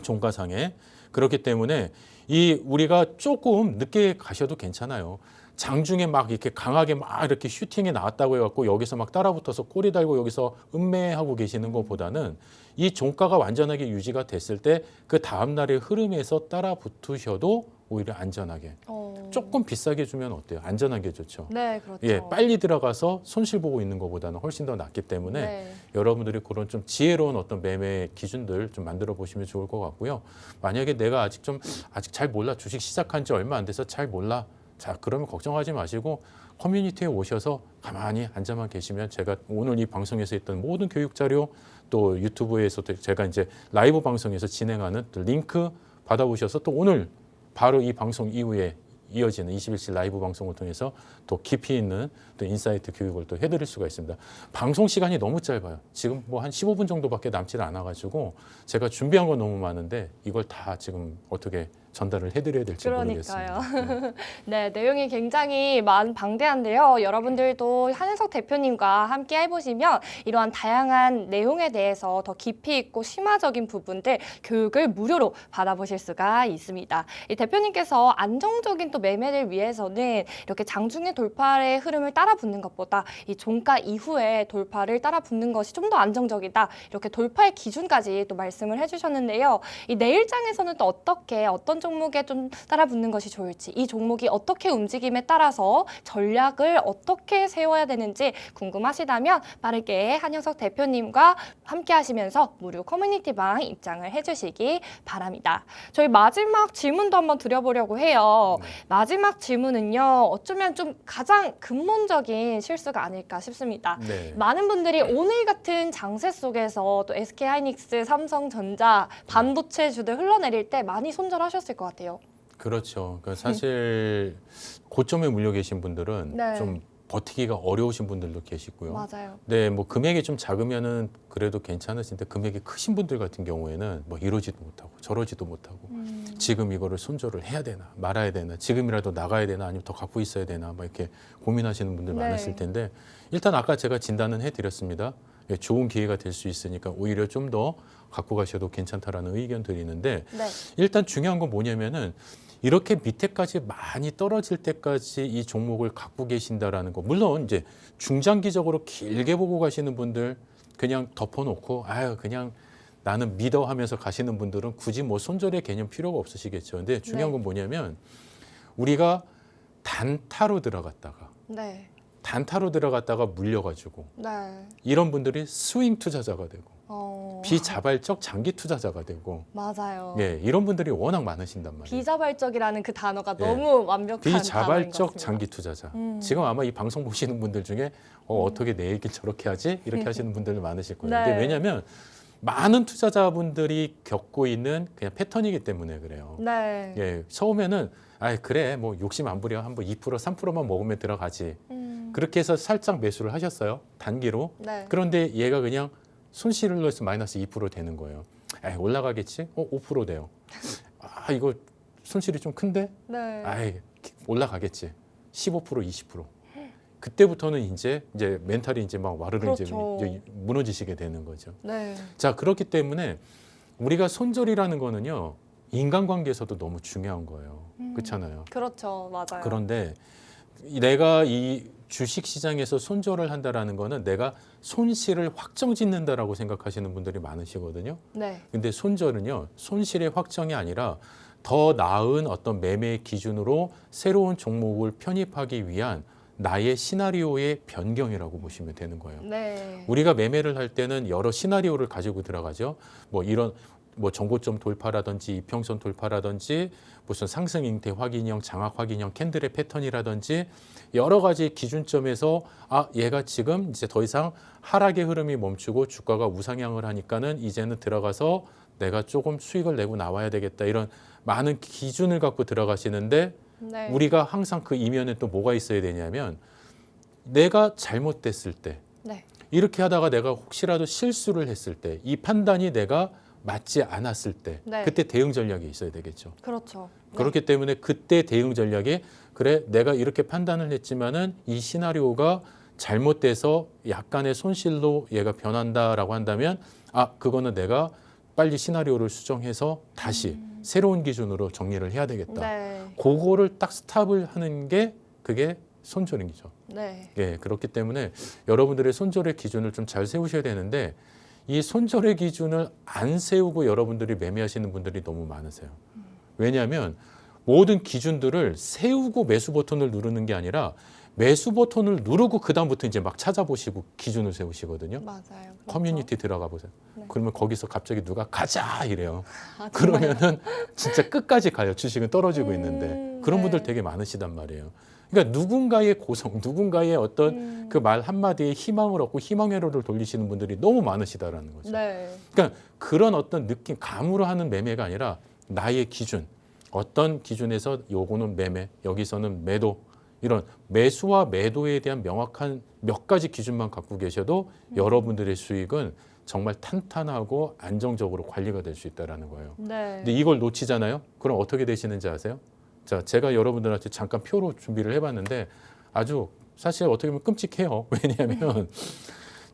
종가상에. 그렇기 때문에 이 우리가 조금 늦게 가셔도 괜찮아요. 장중에 막 이렇게 강하게 막 이렇게 슈팅이 나왔다고 해갖고 여기서 막 따라붙어서 꼬리 달고 여기서 음매하고 계시는 것보다는 이 종가가 완전하게 유지가 됐을 때 그 다음 날의 흐름에서 따라붙으셔도 오히려 안전하게 조금 비싸게 주면 어때요? 안전하게 좋죠. 네, 그렇죠. 예, 빨리 들어가서 손실 보고 있는 것보다는 훨씬 더 낫기 때문에 네. 여러분들이 그런 좀 지혜로운 어떤 매매 기준들 좀 만들어 보시면 좋을 것 같고요. 만약에 내가 아직 잘 몰라, 주식 시작한 지 얼마 안 돼서 잘 몰라. 자, 그러면 걱정하지 마시고 커뮤니티에 오셔서 가만히 앉아만 계시면 제가 오늘 이 방송에서 했던 모든 교육 자료 또 유튜브에서도 제가 이제 라이브 방송에서 진행하는 또 링크 받아보셔서 또 오늘 바로 이 방송 이후에 이어지는 21시 라이브 방송을 통해서 더 깊이 있는 또 인사이트 교육을 또 해드릴 수가 있습니다. 방송 시간이 너무 짧아요. 지금 뭐 한 15분 정도밖에 남지 않아가지고 제가 준비한 건 너무 많은데 이걸 다 지금 어떻게 전달을 해드려야 될지 그러니까요. 모르겠습니다. 네, 내용이 굉장히 방대한데요. 여러분들도 한현석 대표님과 함께 해보시면 이러한 다양한 내용에 대해서 더 깊이 있고 심화적인 부분들 교육을 무료로 받아보실 수가 있습니다. 이 대표님께서 안정적인 또 매매를 위해서는 이렇게 장중의 돌파의 흐름을 따라 붙는 것보다 이 종가 이후에 돌파를 따라 붙는 것이 좀 더 안정적이다. 이렇게 돌파의 기준까지 또 말씀을 해주셨는데요. 이 내일장에서는 또 어떤 종목에 좀 따라 붙는 것이 좋을지, 이 종목이 어떻게 움직임에 따라서 전략을 어떻게 세워야 되는지 궁금하시다면 빠르게 한현석 대표님과 함께 하시면서 무료 커뮤니티방 입장을 해주시기 바랍니다. 저희 마지막 질문도 한번 드려보려고 해요. 마지막 질문은요, 어쩌면 좀 가장 근본적인 실수가 아닐까 싶습니다. 네. 많은 분들이 오늘 같은 장세 속에서 또 SK하이닉스, 삼성전자, 반도체주들 흘러내릴 때 많이 손절하셨을 것 같아요. 그렇죠. 그러니까 사실 고점에 물려 계신 분들은 네. 좀 버티기가 어려우신 분들도 계시고요. 맞아요. 네, 뭐 금액이 좀 작으면은 그래도 괜찮으신데 금액이 크신 분들 같은 경우에는 뭐 이러지도 못하고 저러지도 못하고 지금 이거를 손절을 해야 되나 말아야 되나 지금이라도 나가야 되나 아니면 더 갖고 있어야 되나 막 이렇게 고민하시는 분들 네. 많으실 텐데 일단 아까 제가 진단은 해드렸습니다. 예, 좋은 기회가 될 수 있으니까 오히려 좀 더 갖고 가셔도 괜찮다라는 의견 드리는데 네. 일단 중요한 건 뭐냐면은 이렇게 밑에까지 많이 떨어질 때까지 이 종목을 갖고 계신다라는 거. 물론 이제 중장기적으로 길게 보고 가시는 분들 그냥 덮어놓고 아유 그냥 나는 믿어 하면서 가시는 분들은 굳이 뭐 손절의 개념 필요가 없으시겠죠. 근데 중요한 네. 건 뭐냐면 우리가 단타로 들어갔다가 단타로 들어갔다가 물려가지고 네. 이런 분들이 스윙 투자자가 되고 어, 비자발적 장기 투자자가 되고 맞아요. 예, 이런 분들이 워낙 많으신단 말이에요. 비자발적이라는 그 단어가 예. 너무 완벽한 단어인 것 비자발적 같습니다. 장기 투자자. 음. 지금 아마 이 방송 보시는 분들 중에 어떻게 내 얘기를 저렇게 하지? 이렇게 하시는 분들 많으실 거예요. 네. 근데 왜냐하면 많은 투자자분들이 겪고 있는 그냥 패턴이기 때문에 그래요. 네. 예, 처음에는 아 그래 뭐 욕심 안 부려 한번 2% 3%만 먹으면 들어가지. 그렇게 해서 살짝 매수를 하셨어요. 단기로. 네. 그런데 얘가 그냥 손실을 넣어서 마이너스 2% 되는 거예요. 에이, 올라가겠지? 5% 돼요. 아 이거 손실이 좀 큰데? 네. 아이 올라가겠지. 15% 20%. 그때부터는 이제 멘탈이 이제 막 와르르 그렇죠. 이제 무너지시게 되는 거죠. 네. 자 그렇기 때문에 우리가 손절이라는 거는요 인간관계에서도 너무 중요한 거예요. 그렇잖아요. 그렇죠. 맞아요. 그런데 내가 이 주식 시장에서 손절을 한다라는 거는 내가 손실을 확정짓는다라고 생각하시는 분들이 많으시거든요. 네. 근데 손절은요 손실의 확정이 아니라 더 나은 어떤 매매 기준으로 새로운 종목을 편입하기 위한 나의 시나리오의 변경이라고 보시면 되는 거예요. 네. 우리가 매매를 할 때는 여러 시나리오를 가지고 들어가죠. 뭐 이런 뭐 정고점 돌파라든지 이평선 돌파라든지 무슨 상승 잉태 확인형, 장악 확인형 캔들의 패턴이라든지 여러 가지 기준점에서 얘가 지금 이제 더 이상 하락의 흐름이 멈추고 주가가 우상향을 하니까는 이제는 들어가서 내가 조금 수익을 내고 나와야 되겠다, 이런 많은 기준을 갖고 들어가시는데 네. 우리가 항상 그 이면에 또 뭐가 있어야 되냐면 내가 잘못됐을 때, 네. 이렇게 하다가 내가 혹시라도 실수를 했을 때, 이 판단이 내가 맞지 않았을 때 네. 그때 대응 전략이 있어야 되겠죠. 그렇죠. 네. 그렇기 때문에 그때 대응 전략에 그래 내가 이렇게 판단을 했지만은 이 시나리오가 잘못돼서 약간의 손실로 얘가 변한다라고 한다면 그거는 내가 빨리 시나리오를 수정해서 다시 새로운 기준으로 정리를 해야 되겠다. 네. 그거를 딱 스탑을 하는 게 그게 손절이죠. 네. 예, 그렇기 때문에 여러분들의 손절의 기준을 좀 잘 세우셔야 되는데 이 손절의 기준을 안 세우고 여러분들이 매매하시는 분들이 너무 많으세요. 왜냐하면 모든 기준들을 세우고 매수 버튼을 누르는 게 아니라 매수 버튼을 누르고 그다음부터 이제 막 찾아보시고 기준을 세우시거든요. 맞아요. 그렇죠. 커뮤니티 들어가 보세요. 네. 그러면 거기서 갑자기 누가 가자 이래요. 정말요? 그러면은 진짜 끝까지 가요. 주식은 떨어지고 있는데. 그런 네. 분들 되게 많으시단 말이에요. 그러니까 누군가의 고성, 누군가의 어떤 그 말 한마디에 희망을 얻고 희망 회로를 돌리시는 분들이 너무 많으시다라는 거죠. 네. 그러니까 그런 어떤 느낌, 감으로 하는 매매가 아니라 나의 기준, 어떤 기준에서 요거는 매매, 여기서는 매도, 이런 매수와 매도에 대한 명확한 몇 가지 기준만 갖고 계셔도 여러분들의 수익은 정말 탄탄하고 안정적으로 관리가 될 수 있다는 거예요. 네. 근데 이걸 놓치잖아요. 그럼 어떻게 되시는지 아세요? 자, 제가 여러분들한테 잠깐 표로 준비를 해봤는데 아주 사실 어떻게 보면 끔찍해요. 왜냐하면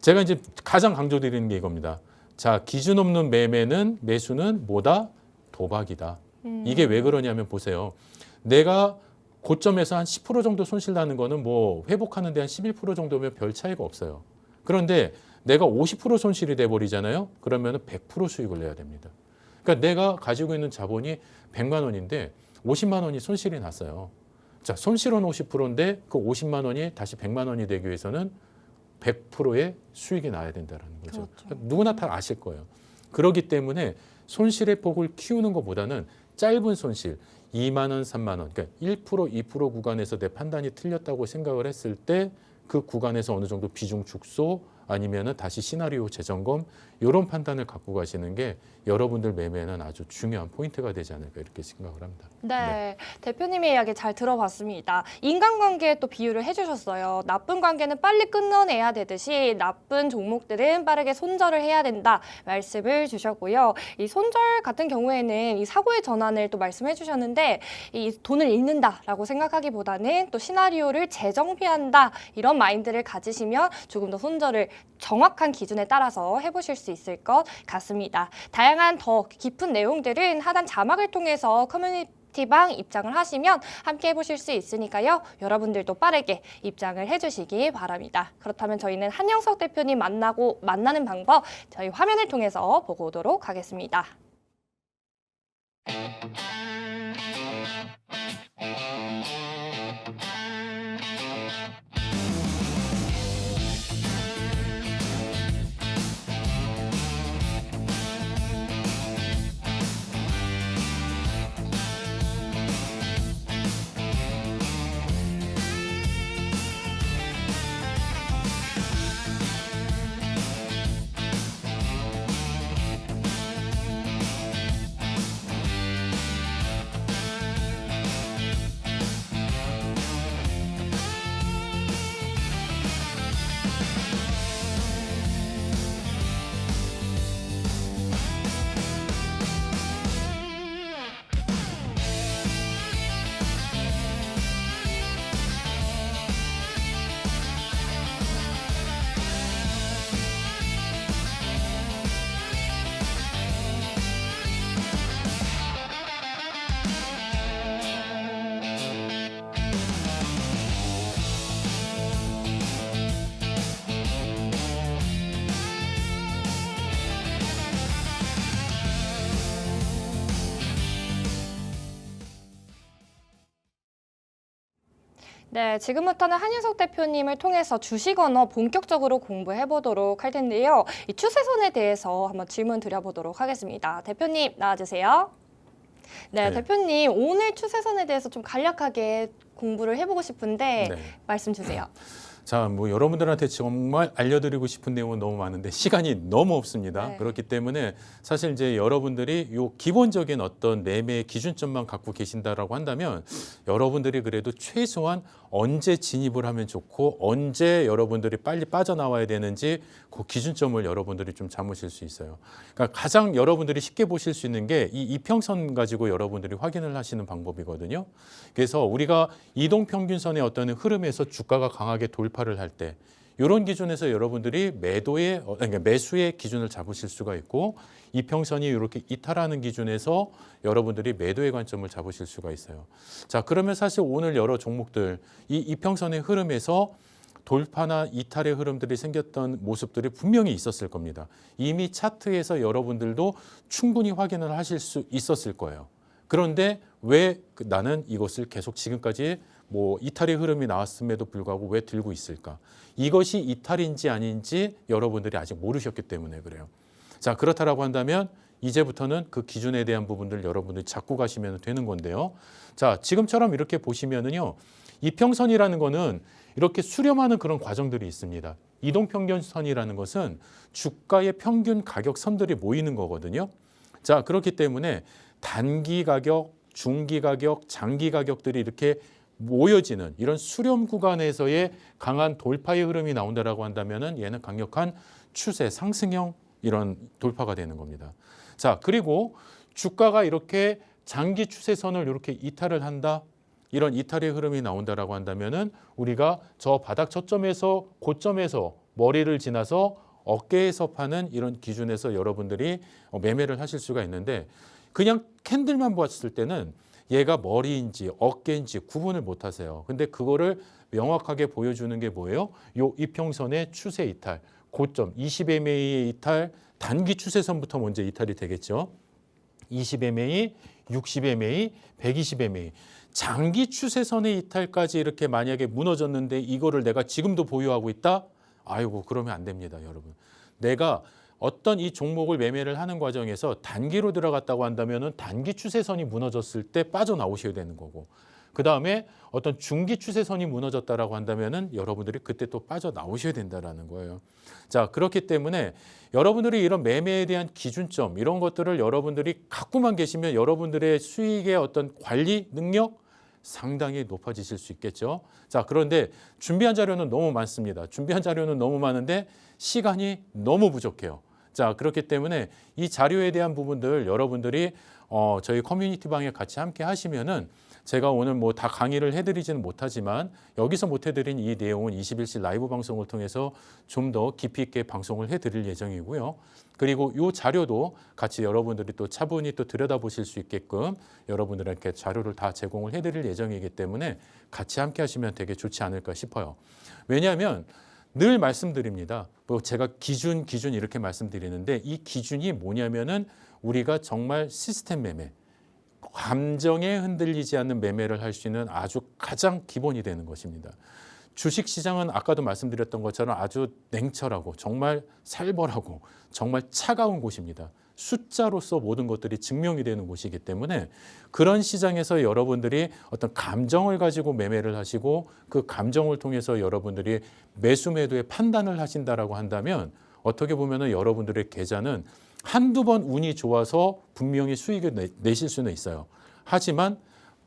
제가 이제 가장 강조드리는 게 이겁니다. 자, 기준 없는 매매는, 매수는 뭐다? 도박이다. 이게 왜 그러냐면 보세요. 내가 고점에서 한 10% 정도 손실 나는 거는 뭐 회복하는 데 한 11% 정도면 별 차이가 없어요. 그런데 내가 50% 손실이 돼 버리잖아요. 그러면 100% 수익을 내야 됩니다. 그러니까 내가 가지고 있는 자본이 100만 원인데 50만 원이 손실이 났어요. 자, 손실은 50%인데 그 50만 원이 다시 100만 원이 되기 위해서는 100%의 수익이 나야 된다는 거죠. 그렇죠. 누구나 다 아실 거예요. 그렇기 때문에 손실의 폭을 키우는 것보다는 짧은 손실, 2만 원, 3만 원, 그러니까 1%, 2% 구간에서 내 판단이 틀렸다고 생각을 했을 때 그 구간에서 어느 정도 비중 축소 아니면은 다시 시나리오 재점검, 이런 판단을 갖고 가시는 게 여러분들 매매는 아주 중요한 포인트가 되지 않을까 이렇게 생각을 합니다. 네, 대표님의 이야기 잘 들어봤습니다. 인간관계에 또 비유를 해주셨어요. 나쁜 관계는 빨리 끊어내야 되듯이 나쁜 종목들은 빠르게 손절을 해야 된다 말씀을 주셨고요. 이 손절 같은 경우에는 이 사고의 전환을 또 말씀해 주셨는데 이 돈을 잃는다라고 생각하기보다는 또 시나리오를 재정비한다 이런 마인드를 가지시면 조금 더 손절을 정확한 기준에 따라서 해보실 수 있을 것 같습니다. 다양한 더 깊은 내용들은 하단 자막을 통해서 커뮤니티방 입장을 하시면 함께 해보실 수 있으니까요. 여러분들도 빠르게 입장을 해주시기 바랍니다. 그렇다면 저희는 한영석 대표님 만나는 방법 저희 화면을 통해서 보고 오도록 하겠습니다. 네, 지금부터는 한윤석 대표님을 통해서 주식 언어 본격적으로 공부해 보도록 할 텐데요. 이 추세선에 대해서 한번 질문 드려보도록 하겠습니다. 대표님 나와주세요. 네, 네. 대표님 오늘 추세선에 대해서 좀 간략하게 공부를 해보고 싶은데 네. 말씀 주세요. 자, 뭐 여러분들한테 정말 알려드리고 싶은 내용은 너무 많은데 시간이 너무 없습니다. 네. 그렇기 때문에 사실 이제 여러분들이 요 기본적인 어떤 매매 기준점만 갖고 계신다라고 한다면 여러분들이 그래도 최소한 언제 진입을 하면 좋고 언제 여러분들이 빨리 빠져나와야 되는지 그 기준점을 여러분들이 좀 잡으실 수 있어요. 그러니까 가장 여러분들이 쉽게 보실 수 있는 게 이 이평선 가지고 여러분들이 확인을 하시는 방법이거든요. 그래서 우리가 이동평균선의 어떤 흐름에서 주가가 강하게 돌파를 할 때 이런 기준에서 여러분들이 매도의 그러니까 매수의 기준을 잡으실 수가 있고 이평선이 이렇게 이탈하는 기준에서 여러분들이 매도의 관점을 잡으실 수가 있어요. 자, 그러면 사실 오늘 여러 종목들 이 이평선의 흐름에서 돌파나 이탈의 흐름들이 생겼던 모습들이 분명히 있었을 겁니다. 이미 차트에서 여러분들도 충분히 확인을 하실 수 있었을 거예요. 그런데 왜 나는 이것을 계속 지금까지 뭐 이탈의 흐름이 나왔음에도 불구하고 왜 들고 있을까? 이것이 이탈인지 아닌지 여러분들이 아직 모르셨기 때문에 그래요. 자, 그렇다라고 한다면 이제부터는 그 기준에 대한 부분들 여러분들이 잡고 가시면 되는 건데요. 자, 지금처럼 이렇게 보시면은요. 이평선이라는 거는 이렇게 수렴하는 그런 과정들이 있습니다. 이동평균선이라는 것은 주가의 평균 가격 선들이 모이는 거거든요. 자, 그렇기 때문에 단기 가격, 중기 가격, 장기 가격들이 이렇게 모여지는 이런 수렴 구간에서의 강한 돌파의 흐름이 나온다라고 한다면은 얘는 강력한 추세 상승형 이런 돌파가 되는 겁니다. 자, 그리고 주가가 이렇게 장기 추세선을 이렇게 이탈을 한다. 이런 이탈의 흐름이 나온다라고 한다면은 우리가 저 바닥 저점에서 고점에서 머리를 지나서 어깨에서 파는 이런 기준에서 여러분들이 매매를 하실 수가 있는데 그냥 캔들만 봤을 때는 얘가 머리인지 어깨인지 구분을 못 하세요. 근데 그거를 명확하게 보여주는 게 뭐예요? 요 이평선의 추세 이탈, 고점 20MA의 이탈, 단기 추세선부터 먼저 이탈이 되겠죠. 20MA, 60MA, 120MA. 장기 추세선의 이탈까지 이렇게 만약에 무너졌는데 이거를 내가 지금도 보유하고 있다? 아이고, 그러면 안 됩니다, 여러분. 내가 어떤 이 종목을 매매를 하는 과정에서 단기로 들어갔다고 한다면은 단기 추세선이 무너졌을 때 빠져나오셔야 되는 거고, 그 다음에 어떤 중기 추세선이 무너졌다라고 한다면은 여러분들이 그때 또 빠져나오셔야 된다라는 거예요. 자, 그렇기 때문에 여러분들이 이런 매매에 대한 기준점 이런 것들을 여러분들이 갖고만 계시면 여러분들의 수익의 어떤 관리 능력 상당히 높아지실 수 있겠죠. 자, 그런데 준비한 자료는 너무 많습니다. 준비한 자료는 너무 많은데 시간이 너무 부족해요. 자, 그렇기 때문에 이 자료에 대한 부분들 여러분들이 저희 커뮤니티 방에 같이 함께 하시면은 제가 오늘 뭐 다 강의를 해드리지는 못하지만 여기서 못 해드린 이 내용은 21시 라이브 방송을 통해서 좀 더 깊이 있게 방송을 해드릴 예정이고요. 그리고 이 자료도 같이 여러분들이 또 차분히 또 들여다보실 수 있게끔 여러분들에게 자료를 다 제공을 해드릴 예정이기 때문에 같이 함께 하시면 되게 좋지 않을까 싶어요. 왜냐하면 늘 말씀드립니다. 뭐 제가 기준 이렇게 말씀드리는데 이 기준이 뭐냐면은 우리가 정말 시스템 매매, 감정에 흔들리지 않는 매매를 할 수 있는 아주 가장 기본이 되는 것입니다. 주식시장은 아까도 말씀드렸던 것처럼 아주 냉철하고 정말 살벌하고 정말 차가운 곳입니다. 숫자로서 모든 것들이 증명이 되는 곳이기 때문에 그런 시장에서 여러분들이 어떤 감정을 가지고 매매를 하시고 그 감정을 통해서 여러분들이 매수 매도의 판단을 하신다라고 한다면 어떻게 보면은 여러분들의 계좌는 한두 번 운이 좋아서 분명히 수익을 내실 수는 있어요. 하지만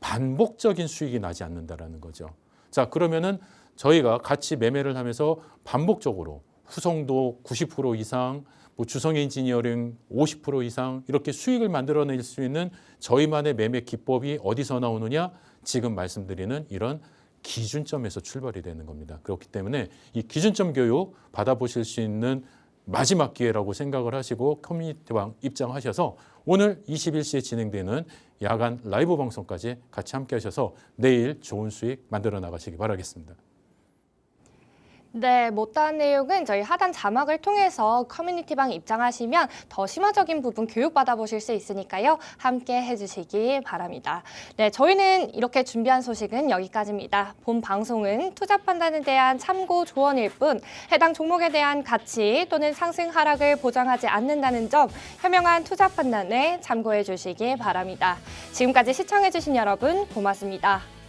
반복적인 수익이 나지 않는다라는 거죠. 자, 그러면은 저희가 같이 매매를 하면서 반복적으로 후성도 90% 이상, 뭐 주성 엔지니어링 50% 이상 이렇게 수익을 만들어낼 수 있는 저희만의 매매 기법이 어디서 나오느냐? 지금 말씀드리는 이런 기준점에서 출발이 되는 겁니다. 그렇기 때문에 이 기준점 교육 받아보실 수 있는 마지막 기회라고 생각을 하시고 커뮤니티방 입장하셔서 오늘 21시에 진행되는 야간 라이브 방송까지 같이 함께 하셔서 내일 좋은 수익 만들어 나가시기 바라겠습니다. 네, 못다한 내용은 저희 하단 자막을 통해서 커뮤니티방 입장하시면 더 심화적인 부분 교육받아 보실 수 있으니까요. 함께 해주시기 바랍니다. 네, 저희는 이렇게 준비한 소식은 여기까지입니다. 본 방송은 투자 판단에 대한 참고 조언일 뿐 해당 종목에 대한 가치 또는 상승 하락을 보장하지 않는다는 점 현명한 투자 판단에 참고해 주시기 바랍니다. 지금까지 시청해 주신 여러분 고맙습니다.